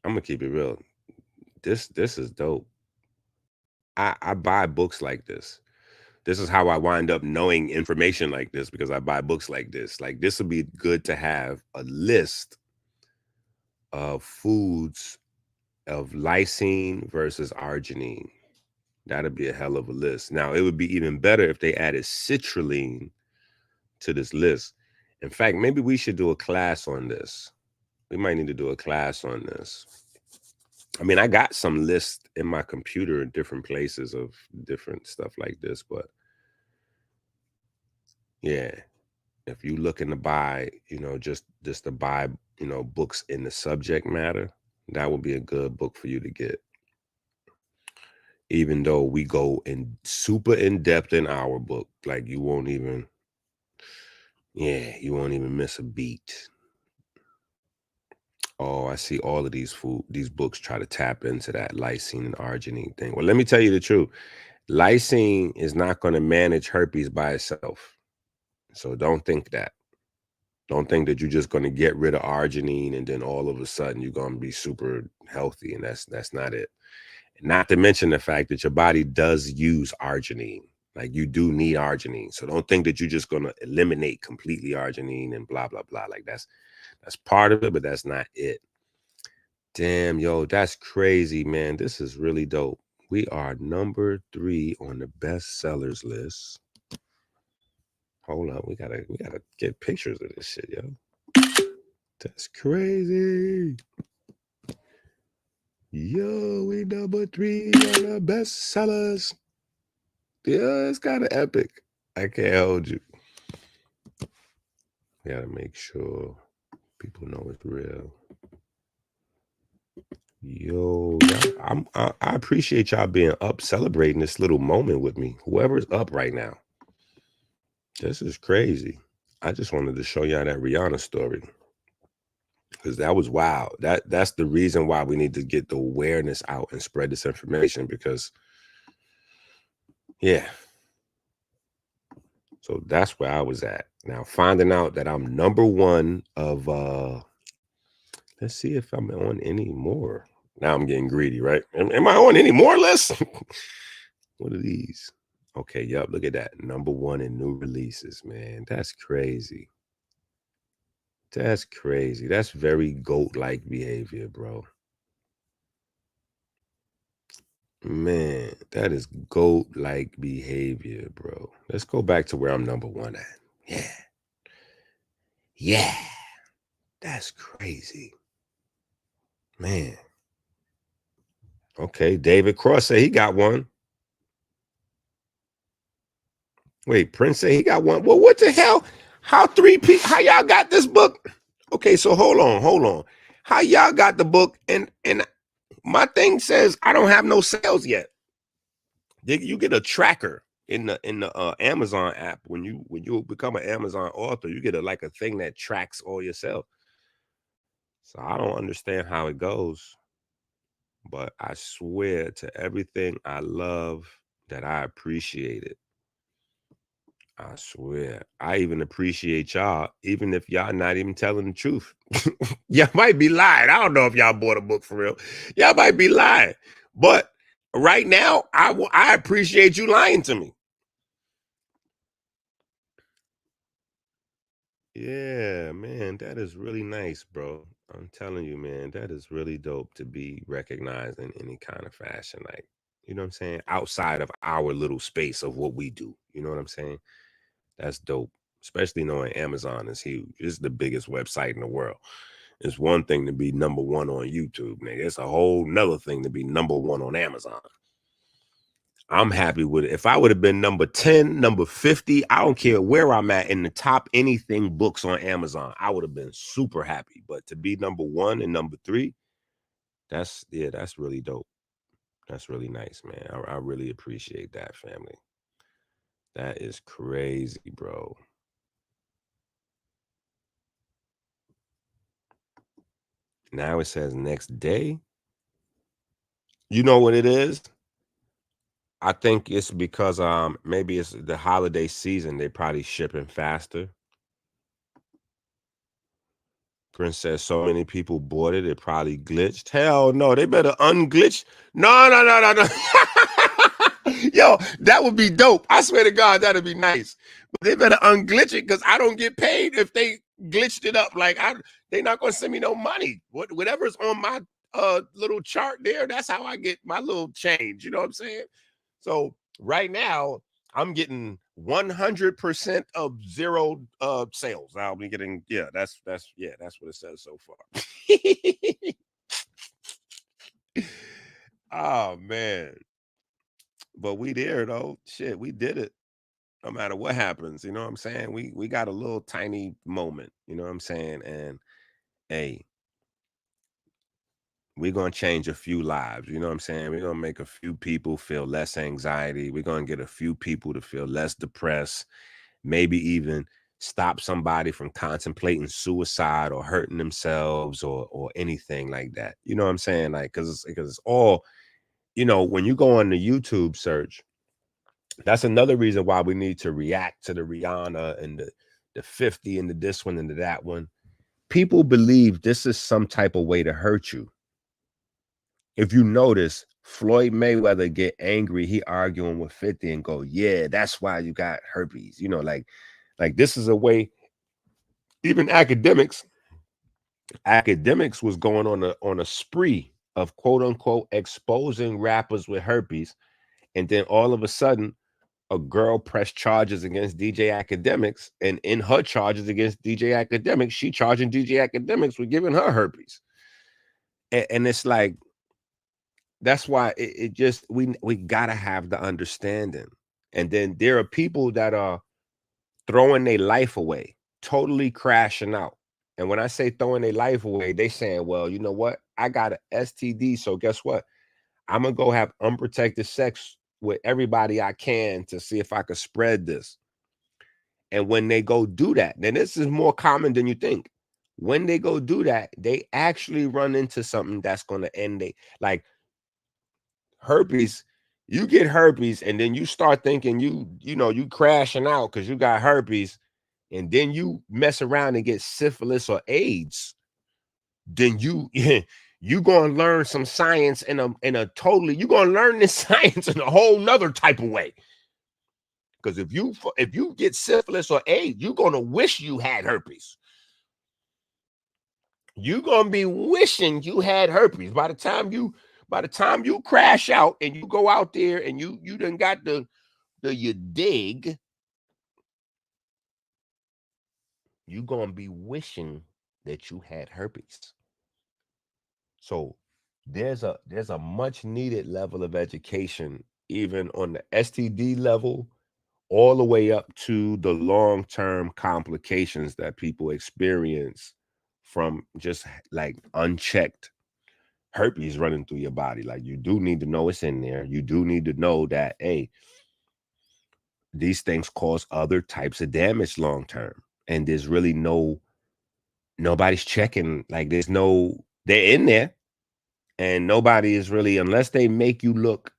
I'm gonna keep it real. This is dope. I buy books like this. This is how I wind up knowing information like this, because I buy books like this. Like this would be good to have a list of foods of lysine versus arginine. That'd be a hell of a list. Now, it would be even better if they added citrulline to this list. In fact, maybe we should do a class on this. We might need to do a class on this. I mean, I got some lists in my computer in different places of different stuff like this, but yeah, if you looking to buy, just to buy, books in the subject matter, that would be a good book for you to get. Even though we go in super in depth in our book, like you won't even miss a beat. Oh, I see all of these books try to tap into that lysine and arginine thing. Well, let me tell you the truth. Lysine is not going to manage herpes by itself. So don't think that. Don't think that you're just going to get rid of arginine and then all of a sudden you're going to be super healthy, and that's not it. Not to mention the fact that your body does use arginine. Like you do need arginine. So don't think that you're just going to eliminate completely arginine and blah, blah, blah. Like that's part of it, but that's not it. Damn, yo, that's crazy, man. This is really dope. We are number 3 on the best sellers list. Hold up. We gotta get pictures of this shit, yo. That's crazy. Yo, we number 3 on the best sellers. Yeah, it's kind of epic. I can't hold you. We gotta make sure people know it's real. Yo, I appreciate y'all being up celebrating this little moment with me. Whoever's up right now. This is crazy. I just wanted to show y'all that Rihanna story. Because that was wild. That's the reason why we need to get the awareness out and spread this information, because yeah. So that's where I was at. Now finding out that I'm number 1 of let's see if I'm on any more. Now I'm getting greedy, right? Am I on any more lists? What are these? Okay, yup, look at that. Number 1 in new releases, man. That's crazy. That's crazy. That's very GOAT-like behavior, bro. Man, that is GOAT-like behavior, bro. Let's go back to where I'm number 1 at. Yeah. Yeah. That's crazy. Man. Okay, David Cross said he got one. Wait, Prince said he got one. Well, what the hell? How y'all got this book? Okay, so hold on. How y'all got the book? And my thing says I don't have no sales yet. You get a tracker in the Amazon app when you become an Amazon author. You get a thing that tracks all your sales. So I don't understand how it goes, but I swear to everything I love that I appreciate it. I swear. I even appreciate y'all, even if y'all not even telling the truth. Y'all might be lying. I don't know if y'all bought a book for real. Y'all might be lying. But right now, I appreciate you lying to me. Yeah, man, that is really nice, bro. I'm telling you, man, that is really dope to be recognized in any kind of fashion. Like, you know what I'm saying? Outside of our little space of what we do. You know what I'm saying? That's dope, especially knowing Amazon is huge. It's the biggest website in the world. It's one thing to be number 1 on YouTube, nigga. It's a whole nother thing to be number 1 on Amazon. I'm happy with it. If I would have been number 10, number 50, I don't care where I'm at in the top anything books on Amazon, I would have been super happy. But to be number 1 and number 3, that's really dope. That's really nice, man. I really appreciate that, family. That is crazy, bro. Now it says next day. You know what it is? I think it's because maybe it's the holiday season. They probably shipping faster. Prince says so many people bought it probably glitched. Hell no, they better unglitch. No. Yo, that would be dope. I swear to God, that'd be nice. But they better unglitch it because I don't get paid if they glitched it up. Like they're not gonna send me no money. Whatever's on my little chart there, that's how I get my little change. You know what I'm saying? So right now, I'm getting 100% of zero sales. I'll be getting, that's what it says so far. Oh man. But we there though. Shit, we did it. No matter what happens, you know what I'm saying? We got a little tiny moment, you know what I'm saying? And hey, we're gonna change a few lives, you know what I'm saying? We're gonna make a few people feel less anxiety. We're gonna get a few people to feel less depressed, maybe even stop somebody from contemplating suicide or hurting themselves or anything like that. You know what I'm saying? Like, because it's all, you know, when you go on the YouTube search, that's another reason why we need to react to the Rihanna and the 50 and the this one and the that one. People believe this is some type of way to hurt you. If you notice, Floyd Mayweather get angry, he arguing with 50 and go, yeah, that's why you got herpes. You know, like this is a way. Even Akademiks was going on a spree of quote unquote exposing rappers with herpes, and then all of a sudden, a girl pressed charges against DJ Akademiks, and in her charges against DJ Akademiks, she charging DJ Akademiks with giving her herpes, and it's like, that's why it just we gotta have the understanding. And then there are people that are throwing their life away, totally crashing out. And when I say throwing their life away, they saying, well, you know what? I got an STD, so guess what? I'm gonna go have unprotected sex with everybody I can to see if I could spread this. And when they go do that, then this is more common than you think. When they go do that, they actually run into something that's gonna end it. Like herpes, you get herpes, and then you start thinking you crashing out because you got herpes, and then you mess around and get syphilis or AIDS, then you gonna learn some science in a totally, you're gonna learn this science in a whole nother type of way. Because if you get syphilis or AIDS, you're gonna wish you had herpes. You're gonna be wishing you had herpes by the time you crash out and you go out there and you done got you dig, you're gonna be wishing that you had herpes. So there's a much needed level of education, even on the STD level, all the way up to the long-term complications that people experience from just like unchecked herpes running through your body. Like, you do need to know it's in there. You do need to know that, hey, these things cause other types of damage long-term. And there's really nobody's checking. Like, they're in there, and nobody is really, unless they make you look,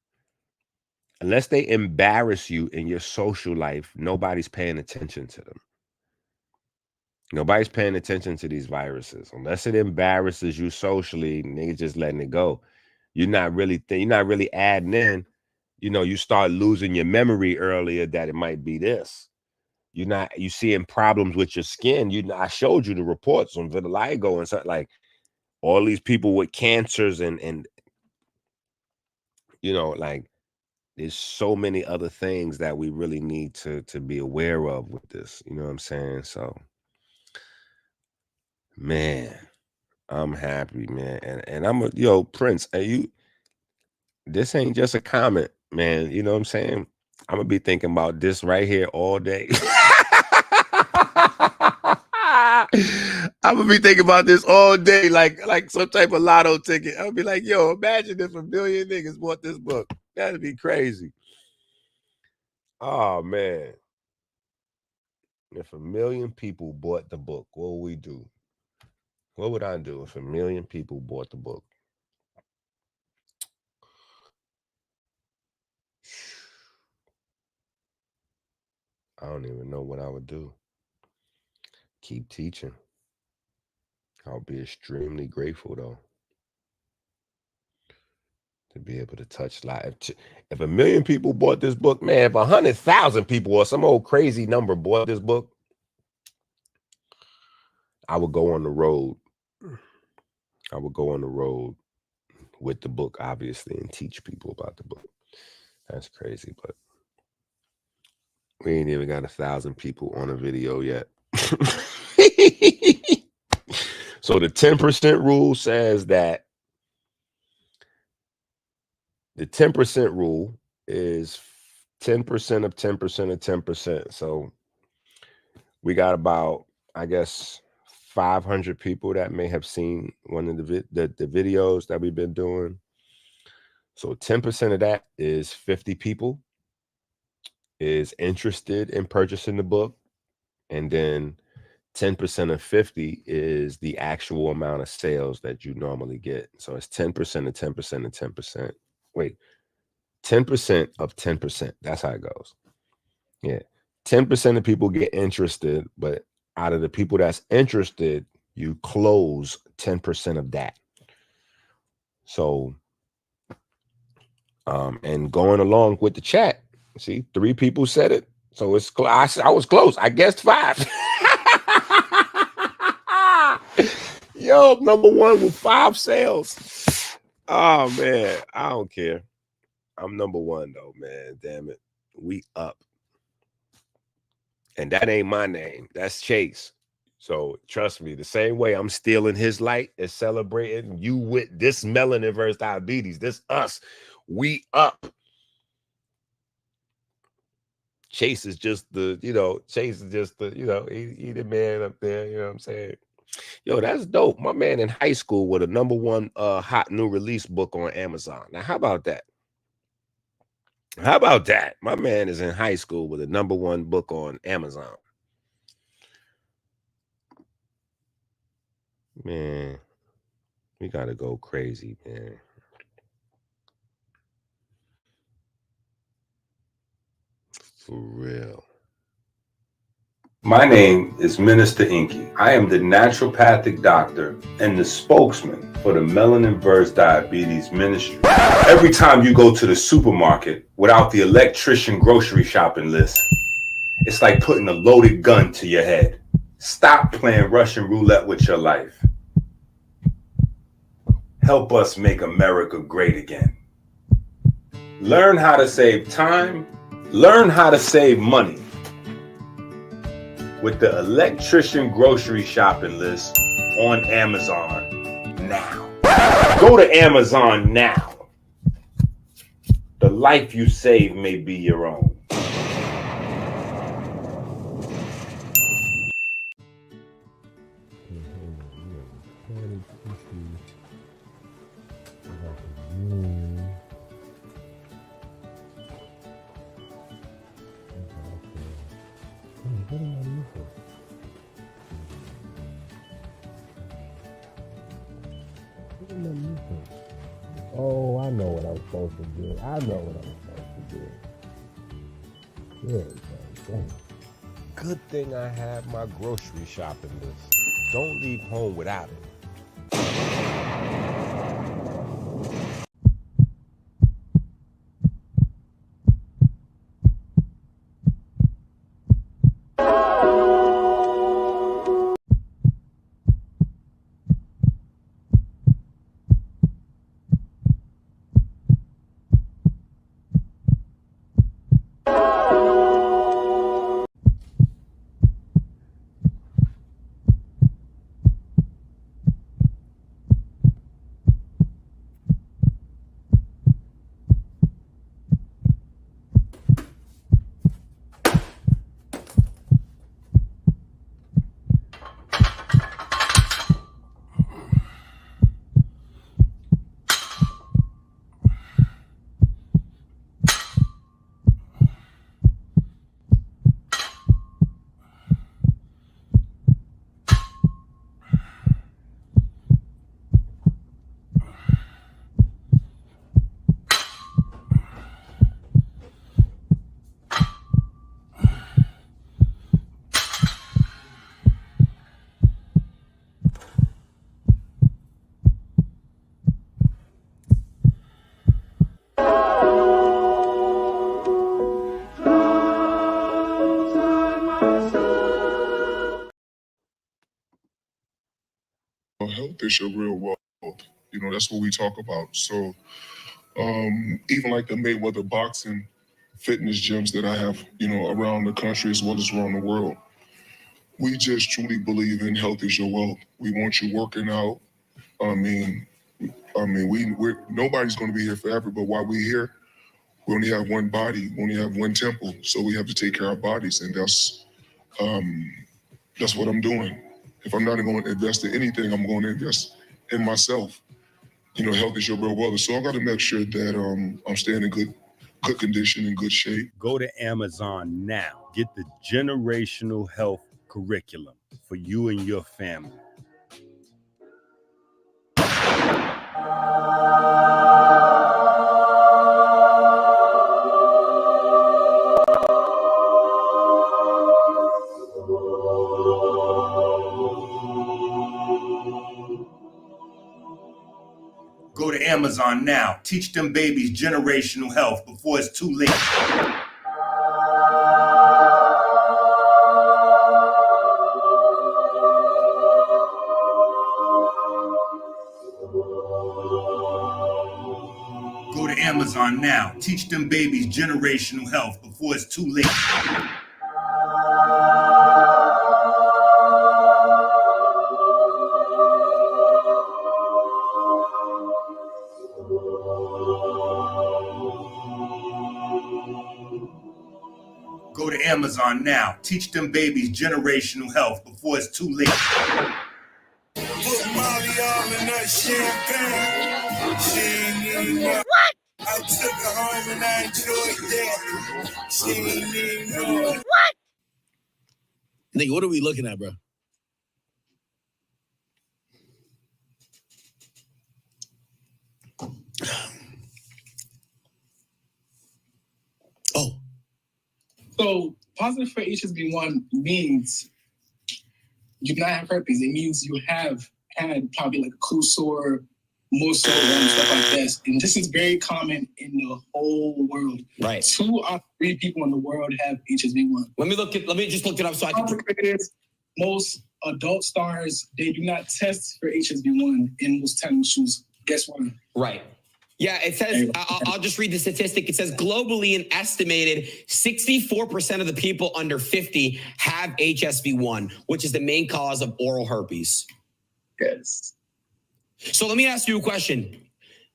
unless they embarrass you in your social life, nobody's paying attention to them. Nobody's paying attention to these viruses. Unless it embarrasses you socially, niggas just letting it go. You're not really adding in, you start losing your memory earlier that it might be this. You seeing problems with your skin. I showed you the reports on vitiligo and stuff, like all these people with cancers and like, there's so many other things that we really need to be aware of with this. You know what I'm saying? So, man, I'm happy, man. And I'm Prince, this ain't just a comment. Man, you know what I'm saying? I'm gonna be thinking about this right here all day. I'm gonna be thinking about this all day, like some type of lotto ticket. I'll be like, yo, imagine if a million niggas bought this book. That'd be crazy. Oh man. If a million people bought the book, what would we do? What would I do if a million people bought the book? I don't even know what I would do. Keep teaching. I'll be extremely grateful though to be able to touch lives. If a million people bought this book, man, if 100,000 people or some old crazy number bought this book, I would go on the road. I would go on the road with the book, obviously, and teach people about the book. That's crazy, but we ain't even got 1,000 people on a video yet. So the 10% rule says that the 10% rule is 10% of 10% of 10%. So we got about, I guess, 500 people that may have seen one of the videos that we've been doing. So 10% of that is 50 people is interested in purchasing the book. And then 10% of 50 is the actual amount of sales that you normally get. So it's 10% of 10% of 10%. Wait, 10% of 10%. That's how it goes. Yeah. 10% of people get interested, but out of the people that's interested, you close 10% of that. So, and going along with the chat, see, 3 people said it. So it's I was close. I guessed 5. Yo, number 1 with 5 sales. Oh man, I don't care. I'm number 1 though, man. Damn it. We up. And that ain't my name. That's Chase. So trust me, the same way I'm stealing his light is celebrating you with this melanin versus diabetes. This us. We up. Chase is just the, Chase is just the, he the man up there, you know what I'm saying? Yo, that's dope. My man in high school with a number 1 hot new release book on Amazon. Now, how about that? How about that? My man is in high school with a number 1 book on Amazon. Man, we got to go crazy, man. For real. My name is Minister Inky. I am the naturopathic doctor and the spokesman for the Melanin vs. Diabetes Ministry. Every time you go to the supermarket without the electrician grocery shopping list, it's like putting a loaded gun to your head. Stop playing Russian roulette with your life. Help us make America great again. Learn how to save time. Learn how to save money with the electrician grocery shopping list on Amazon now. Go to Amazon now. The life you save may be your own. Oh, I know what I'm supposed to do. I know what I'm supposed to do. There we go. Good thing I have my grocery shopping list. Don't leave home without it. is your real wealth. You know, that's what we talk about. So even like the Mayweather boxing fitness gyms that I have, you know, around the country as well as around the world, we just truly believe in health is your wealth. We want you working out. We're nobody's going to be here forever, but while we're here, we only have one body, we only have one temple, so we have to take care of our bodies, and that's what I'm doing. If I'm not going to invest in anything, I'm going to invest in myself. You know, health is your real wealth, so I got to make sure that I'm staying in good condition and good shape. Go to Amazon now. Get the generational health curriculum for you and your family. Go to Amazon now. Teach them babies generational health before it's too late. Go to Amazon now. Teach them babies generational health before it's too late. Go to Amazon now. Teach them babies generational health before it's too late. Put Molly all in that champagne. She ain't need no. What? I took her home and I enjoyed that. She ain't need no. What? Nigga, what are we looking at, bro? So positive for HSV1 means you do not have herpes. It means you have had probably like a cool sore, more sore, stuff like this. And this is very common in the whole world. Right. 2 out of 3 people in the world have HSV1. Let me just look it up so I can. Most adult stars, they do not test for HSV1 in most tennis shoes. Guess what? Right. Yeah, it says, I'll just read the statistic. It says globally, an estimated 64% of the people under 50 have HSV1, which is the main cause of oral herpes. Yes. So let me ask you a question.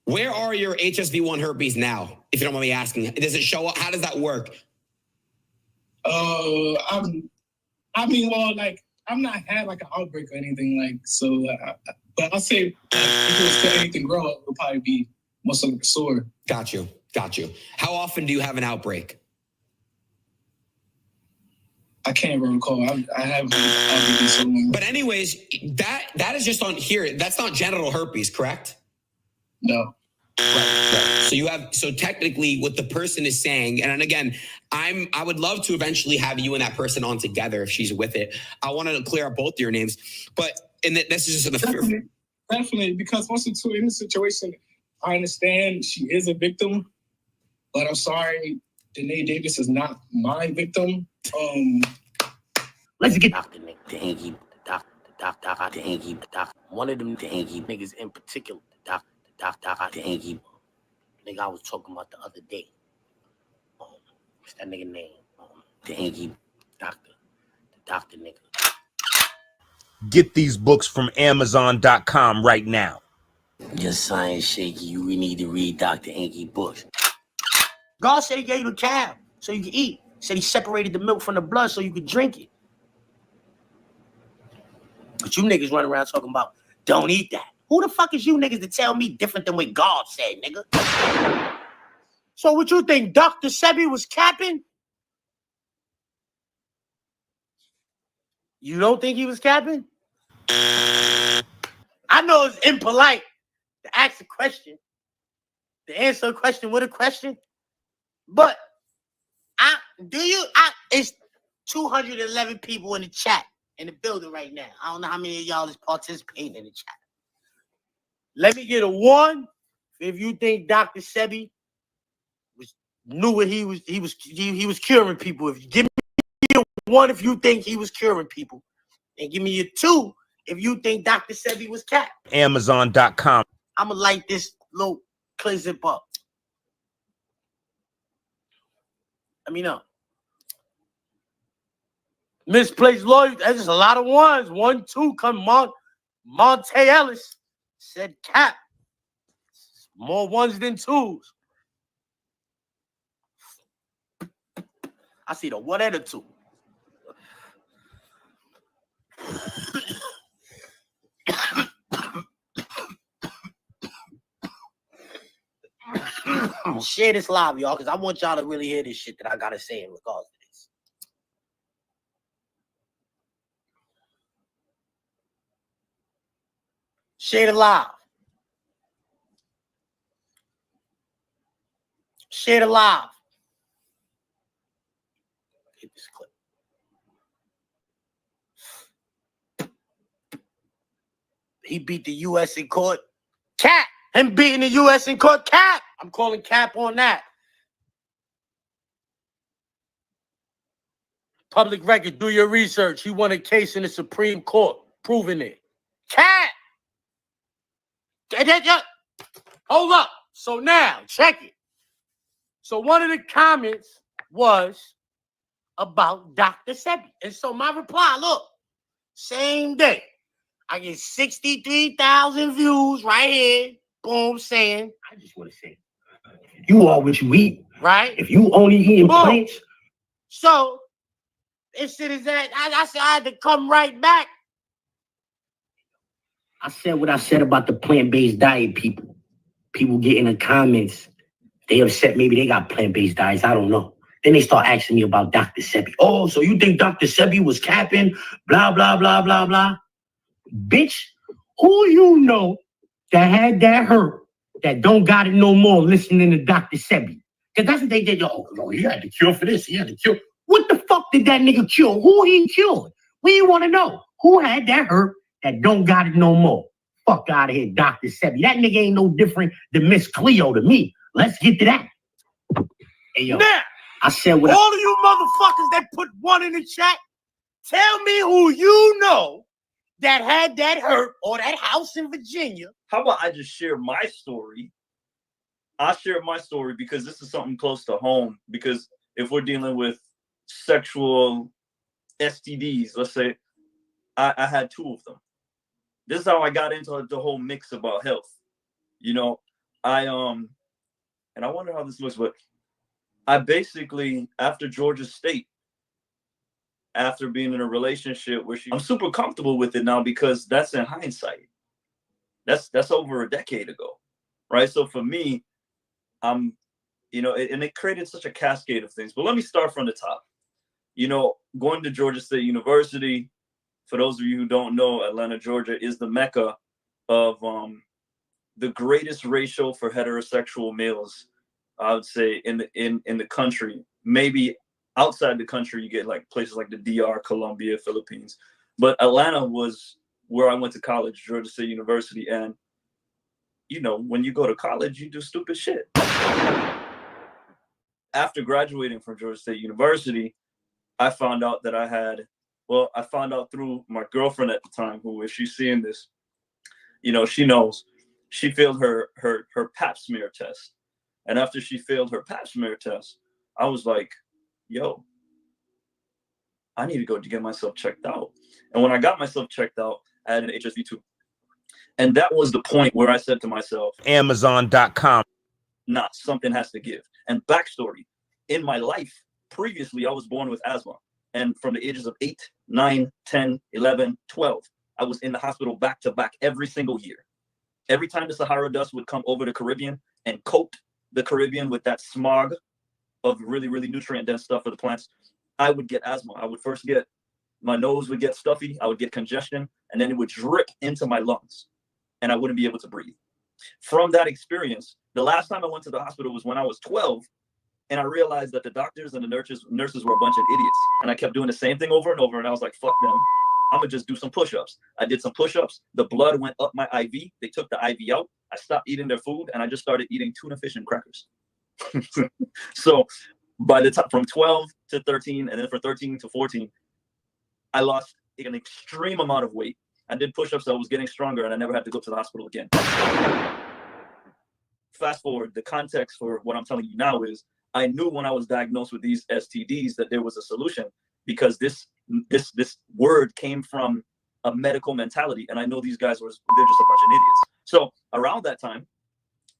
Where are your HSV1 herpes now, if you don't mind me asking? Does it show up? How does that work? I've not had like an outbreak or anything but I'll say if it was to anything grow, it would probably be most of the sore. Got you. How often do you have an outbreak? I can't even recall. I haven't been so long. But anyways, that is just on here. That's not genital herpes, correct? No. Right. So technically what the person is saying, and again, I would love to eventually have you and that person on together if she's with it. I wanted to clear up both your names, this is just definitely, because once into in the situation, I understand she is a victim, but I'm sorry, Danae Davis is not my victim. Let's get Dr. Drenqi, Drenqi, one of them Drenqi niggas in particular, Dr. Drenqi, nigga I was talking about the other day. What's that nigga name? Drenqi, doctor nigga. Get these books from Amazon.com right now. Your science shaky, you really need to read Dr. Drenqi books. God said he gave you a cow so you can eat. He said he separated the milk from the blood so you could drink it. But you niggas run around talking about, don't eat that. Who the fuck is you niggas to tell me different than what God said, nigga? So what you think, Dr. Sebi was capping? You don't think he was capping? I know it's impolite to ask a question, to answer a question with a question, but it's 211 people in the chat, in the building right now. I don't know how many of y'all is participating in the chat. Let me get a 1 if you think Dr. Sebi knew what he was curing people. If you give me a 1 if you think he was curing people, and give me a 2 if you think Dr. Sebi was cat. Amazon.com. I'm gonna light this little clip up. Let me know. Misplaced loyalty. That's just a lot of ones. 1, 2, come Monte Ellis said cap. More ones than twos. I see the 1 and the 2. Share this live, y'all, because I want y'all to really hear this shit that I gotta say in regards to this. Share the live. Share the live. Hit this clip. He beat the U.S. in court. Cap. Him beating the U.S. in court. Cap. I'm calling cap on that. Public record, do your research. He won a case in the Supreme Court, proving it. Cap. Hold up. So now, check it. So one of the comments was about Dr. Sebi. And so my reply, look, same day. I get 63,000 views right here. Boom, saying, I just want to say, You are what you eat. right? If you only eating Boom. plants, So, this shit is that, I said I had to come right back. I said what I said about the plant-based diet people. People get in the comments. They upset. Maybe they got plant-based diets. I don't know. Then they start asking me about Dr. Sebi. Oh, so you think Dr. Sebi was capping? Blah, blah, blah, blah, blah. Bitch, who you know that had that hurt that don't got it no more listening to Dr. Sebi? Because that's what they did. Oh, he had the cure for this. He had the cure. What the fuck did that nigga cure? Who he cured? We want to know. Who had that hurt that don't got it no more? Fuck out of here, Dr. Sebi. That nigga ain't no different than Miss Cleo to me. Let's get to that. Hey, yo. Now, I said what all of you motherfuckers that put 1 in the chat, tell me who you know that had that hurt or that house in Virginia. How about I just share my story? I share my story because this is something close to home. Because if we're dealing with sexual STDs, let's say, I had 2 of them. This is how I got into the whole mix about health. You know, and I wonder how this looks, but I basically, after Georgia State, after being in a relationship where I'm super comfortable with it now because that's in hindsight. That's over a decade ago, right? So for me, and it created such a cascade of things. But let me start from the top. You know, going to Georgia State University, for those of you who don't know, Atlanta, Georgia is the mecca of the greatest ratio for heterosexual males, I would say, in the country. Maybe outside the country, you get like places like the DR, Colombia, Philippines. But Atlanta was where I went to college, Georgia State University. And, you know, when you go to college, you do stupid shit. After graduating from Georgia State University, I found out that I found out through my girlfriend at the time, who, if she's seeing this, you know, she knows. She failed her pap smear test. And after she failed her pap smear test, I was like, yo, I need to go to get myself checked out. And when I got myself checked out, I had an HSV2. And that was the point where I said to myself, Amazon.com. Nah, something has to give. And backstory, in my life, previously, I was born with asthma. And from the ages of 8, 9, 10, 11, 12, I was in the hospital back to back every single year. Every time the Sahara dust would come over the Caribbean and coat the Caribbean with that smog of really, really nutrient-dense stuff for the plants, I would get asthma. I would first get, my nose would get stuffy, I would get congestion, and then it would drip into my lungs, and I wouldn't be able to breathe. From that experience, the last time I went to the hospital was when I was 12, and I realized that the doctors and the nurses were a bunch of idiots, and I kept doing the same thing over and over, and I was like, fuck them. I'm gonna just do some push-ups. I did some push-ups. The blood went up my IV. They took the IV out. I stopped eating their food, and I just started eating tuna fish and crackers. So by the time from 12 to 13, and then from 13 to 14, I lost an extreme amount of weight. I did push-ups. I was getting stronger, and I never had to go to the hospital again. Fast forward, the context for what I'm telling you now is I knew when I was diagnosed with these STDs that there was a solution, because this word came from a medical mentality, and I know these guys they're just a bunch of idiots. So around that time,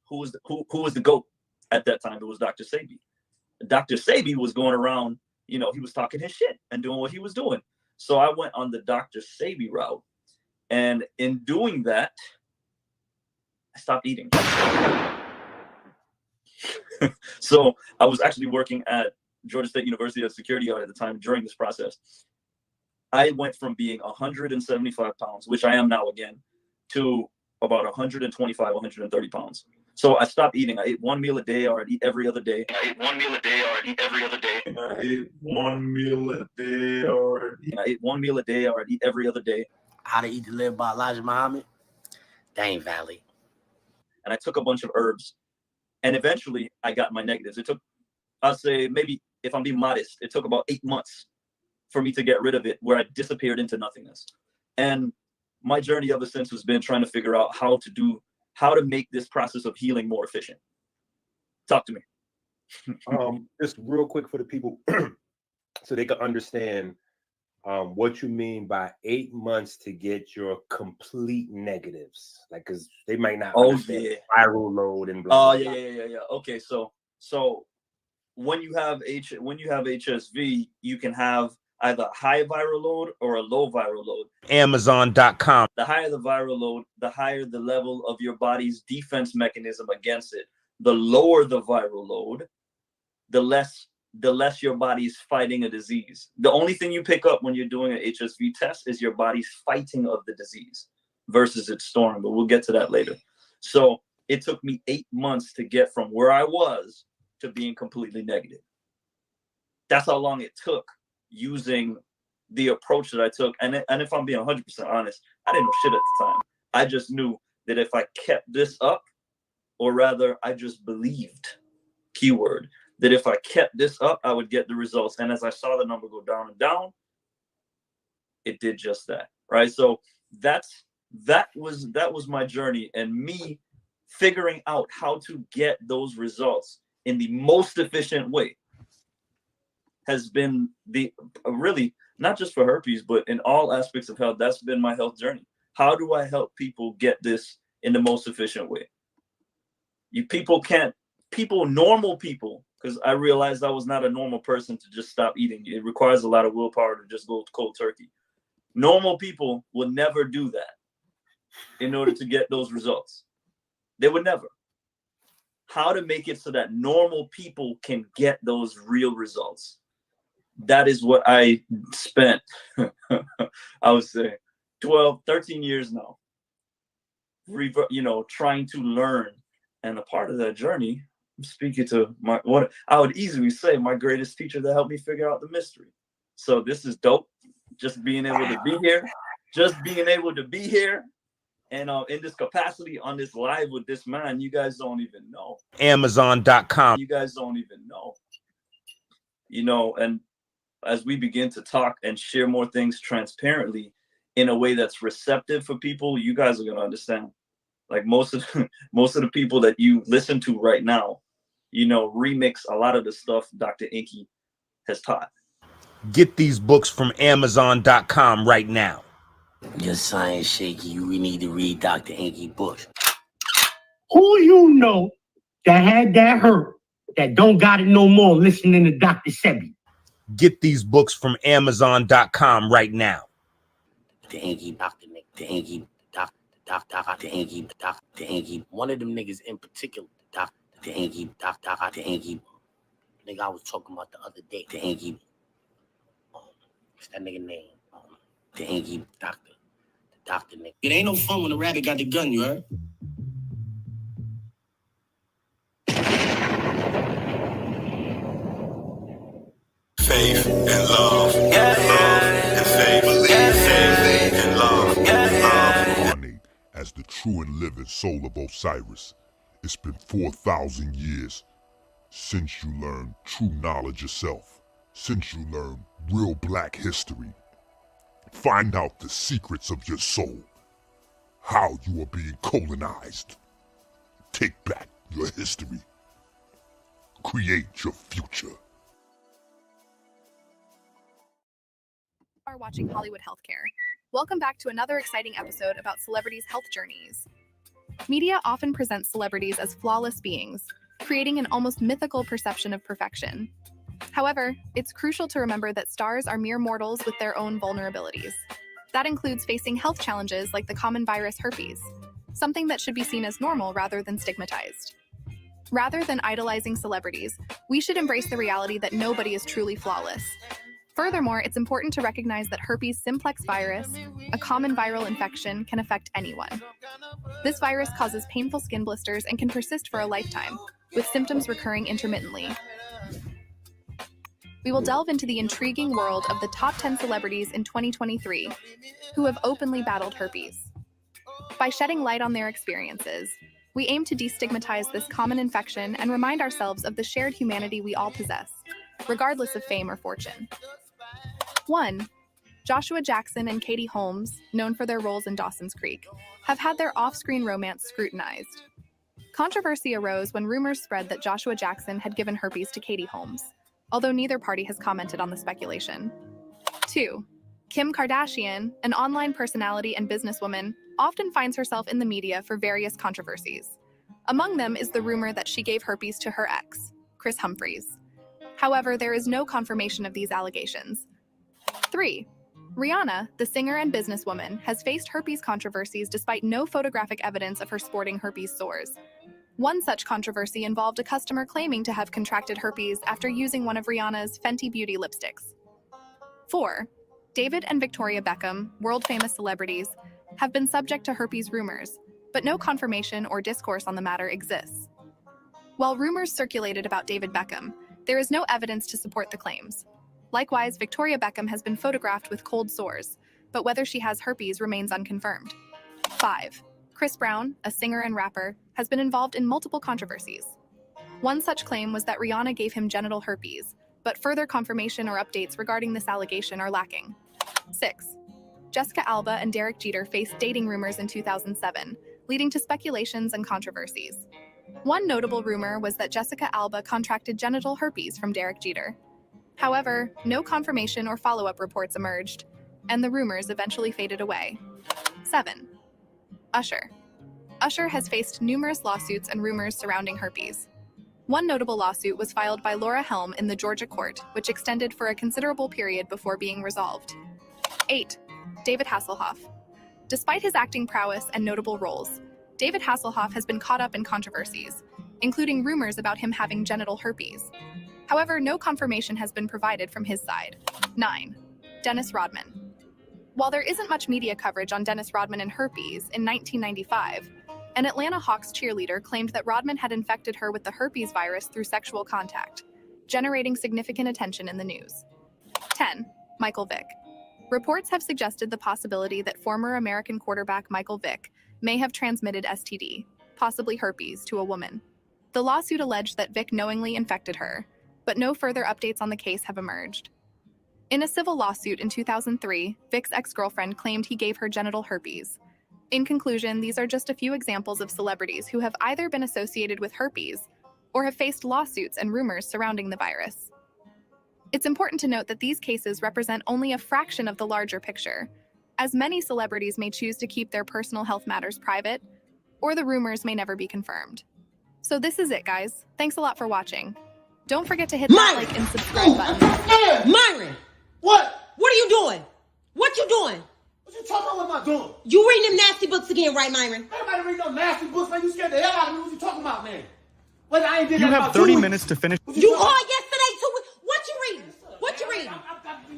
who was the GOAT at that time? It was Dr. Sebi. Dr. Sebi was going around, he was talking his shit and doing what he was doing. So I went on the Dr. Sebi route, and in doing that, I stopped eating. So I was actually working at Georgia State University as a security guard at the time during this process. I went from being 175 pounds, which I am now again, to about 125, 130 pounds. So I stopped eating. I ate one meal a day, or I'd eat every other day. I ate one meal a day, or I'd eat every other day. I ate one meal a day, or I'd eat every other day. How to Eat to Live by Elijah Muhammad? That ain't valid. And I took a bunch of herbs, and eventually I got my negatives. It took, I'd say, maybe, if I'm being modest, it took about 8 months for me to get rid of it, where I disappeared into nothingness. And my journey ever since has been trying to figure out how to make this process of healing more efficient. Talk to me. Just real quick for the people, so they can understand what you mean by 8 months to get your complete negatives, like, because they might not understand viral load and blah. Yeah. Okay, so when you have HSV, you can have either a high viral load or a low viral load. Amazon.com. The higher the viral load, the higher the level of your body's defense mechanism against it. The lower the viral load, the less your body's fighting a disease. The only thing you pick up when you're doing an HSV test is your body's fighting of the disease versus its storm, but we'll get to that later. So it took me 8 months to get from where I was to being completely negative. That's how long it took, using the approach that I took. And if I'm being 100% honest, I didn't know shit at the time. I just knew that if I kept this up, or rather I just believed, keyword, that if I kept this up, I would get the results. And as I saw the number go down and down, it did just that, right? So that was my journey, and me figuring out how to get those results in the most efficient way has been really, not just for herpes, but in all aspects of health. That's been my health journey. How do I help people get this in the most efficient way? Normal people, because I realized I was not a normal person to just stop eating. It requires a lot of willpower to just go cold turkey. Normal people will never do that in order to get those results. They would never. How to make it so that normal people can get those real results. That is what I spent, I would say, 12, 13 years now, trying to learn. And a part of that journey, I'm speaking to what I would easily say my greatest teacher that helped me figure out the mystery. So this is dope. Just being able to be here. And in this capacity on this live with this man, you guys don't even know. Amazon.com. You guys don't even know. And as we begin to talk and share more things transparently in a way that's receptive for people, you guys are gonna understand. Like most of the people that you listen to right now, remix a lot of the stuff Dr. Inky has taught. Get these books from Amazon.com right now. Your science shaky. You really need to read Dr. Inky books. Who you know that had that hurt that don't got it no more listening to Dr. Sebi? Get these books from Amazon.com right now. The Inky, Dr. Nick, the Inky, Dr. Inky. One of them niggas in particular, the Inky, Dr. Inky. Nigga I was talking about the other day. The Inky. What's that nigga name? The Inky, Dr. Nick. It ain't no fun when the rabbit got the gun, you heard? Faith and love. Love and faith. Faith and love. Incarnate as the true and living soul of Osiris. It's been 4,000 years since you learned true knowledge yourself, since you learned real black history. Find out the secrets of your soul. How you are being colonized. Take back your history. Create your future. Are watching Hollywood Healthcare. Welcome back to another exciting episode about celebrities' health journeys. Media often presents celebrities as flawless beings, creating an almost mythical perception of perfection. However, it's crucial to remember that stars are mere mortals with their own vulnerabilities. That includes facing health challenges like the common virus herpes, something that should be seen as normal rather than stigmatized. Rather than idolizing celebrities, we should embrace the reality that nobody is truly flawless. Furthermore, it's important to recognize that herpes simplex virus, a common viral infection, can affect anyone. This virus causes painful skin blisters and can persist for a lifetime, with symptoms recurring intermittently. We will delve into the intriguing world of the top 10 celebrities in 2023 who have openly battled herpes. By shedding light on their experiences, we aim to destigmatize this common infection and remind ourselves of the shared humanity we all possess, regardless of fame or fortune. 1. Joshua Jackson and Katie Holmes, known for their roles in Dawson's Creek, have had their off-screen romance scrutinized. Controversy arose when rumors spread that Joshua Jackson had given herpes to Katie Holmes, although neither party has commented on the speculation. 2. Kim Kardashian, an online personality and businesswoman, often finds herself in the media for various controversies. Among them is the rumor that she gave herpes to her ex, Chris Humphries. However, there is no confirmation of these allegations. 3. Rihanna, the singer and businesswoman, has faced herpes controversies despite no photographic evidence of her sporting herpes sores. One such controversy involved a customer claiming to have contracted herpes after using one of Rihanna's Fenty Beauty lipsticks. 4. David and Victoria Beckham, world-famous celebrities, have been subject to herpes rumors, but no confirmation or discourse on the matter exists. While rumors circulated about David Beckham, there is no evidence to support the claims. Likewise, Victoria Beckham has been photographed with cold sores, but whether she has herpes remains unconfirmed. 5. Chris Brown, a singer and rapper, has been involved in multiple controversies. One such claim was that Rihanna gave him genital herpes, but further confirmation or updates regarding this allegation are lacking. 6. Jessica Alba and Derek Jeter faced dating rumors in 2007, leading to speculations and controversies. One notable rumor was that Jessica Alba contracted genital herpes from Derek Jeter. However, no confirmation or follow-up reports emerged, and the rumors eventually faded away. 7. Usher. Usher has faced numerous lawsuits and rumors surrounding herpes. One notable lawsuit was filed by Laura Helm in the Georgia court, which extended for a considerable period before being resolved. 8. David Hasselhoff. Despite his acting prowess and notable roles, David Hasselhoff has been caught up in controversies, including rumors about him having genital herpes. However, no confirmation has been provided from his side. 9. Dennis Rodman. While there isn't much media coverage on Dennis Rodman and herpes, in 1995, an Atlanta Hawks cheerleader claimed that Rodman had infected her with the herpes virus through sexual contact, generating significant attention in the news. 10. Michael Vick. Reports have suggested the possibility that former American quarterback Michael Vick may have transmitted STD, possibly herpes, to a woman. The lawsuit alleged that Vick knowingly infected her, but no further updates on the case have emerged. In a civil lawsuit in 2003, Vick's ex-girlfriend claimed he gave her genital herpes. In conclusion, these are just a few examples of celebrities who have either been associated with herpes or have faced lawsuits and rumors surrounding the virus. It's important to note that these cases represent only a fraction of the larger picture, as many celebrities may choose to keep their personal health matters private, or the rumors may never be confirmed. So this is it, guys. Thanks a lot for watching. Don't forget to hit that like and subscribe button. Myron! What? What are you doing? What you doing? What you talking about? What am I doing? You reading them nasty books again, right, Myron? Everybody reading them nasty books, man. You scared the hell out of me. What you talking about, man? Well, I ain't did You that have about 30 2 minutes to finish. You called yesterday too. What you reading? What you reading?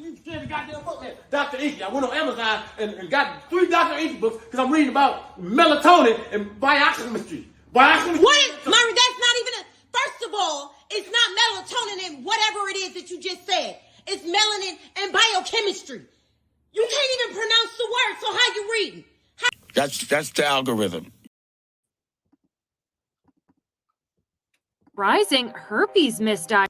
You scared the goddamn book, man. Dr. Inky. I went on Amazon and got 3 Dr. Inky books because I'm reading about melatonin and biochemistry. What is, Myron, that's not even a, first of all, it's not melatonin and whatever it is that you just said. It's melanin and biochemistry. You can't even pronounce the word, so how you reading? That's the algorithm. Rising herpes misdiagnosis.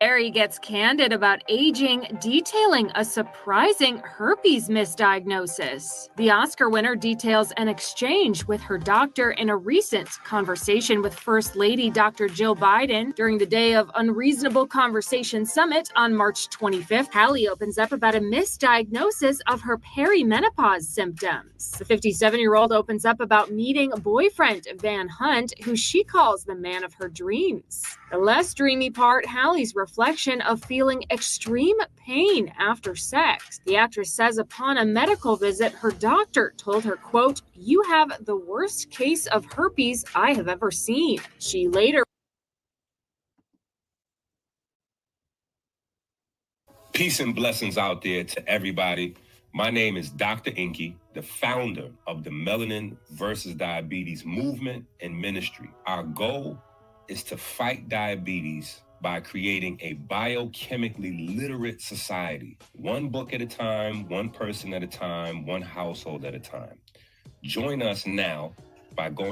Harry gets candid about aging, detailing a surprising herpes misdiagnosis. The Oscar winner details an exchange with her doctor in a recent conversation with First Lady Dr. Jill Biden during the Day of Unreasonable Conversation Summit on March 25th. Hallie opens up about a misdiagnosis of her perimenopause symptoms. The 57-year-old opens up about meeting boyfriend Van Hunt, who she calls the man of her dreams. The less dreamy part, Hallie's reflection of feeling extreme pain after sex. The actress says upon a medical visit, her doctor told her, quote, "You have the worst case of herpes I have ever seen." She later Peace and blessings out there to everybody. My name is Dr. Inky, the founder of the Melanin versus Diabetes movement and ministry. Our goal is to fight diabetes by creating a biochemically literate society, one book at a time, one person at a time, one household at a time. Join us now by going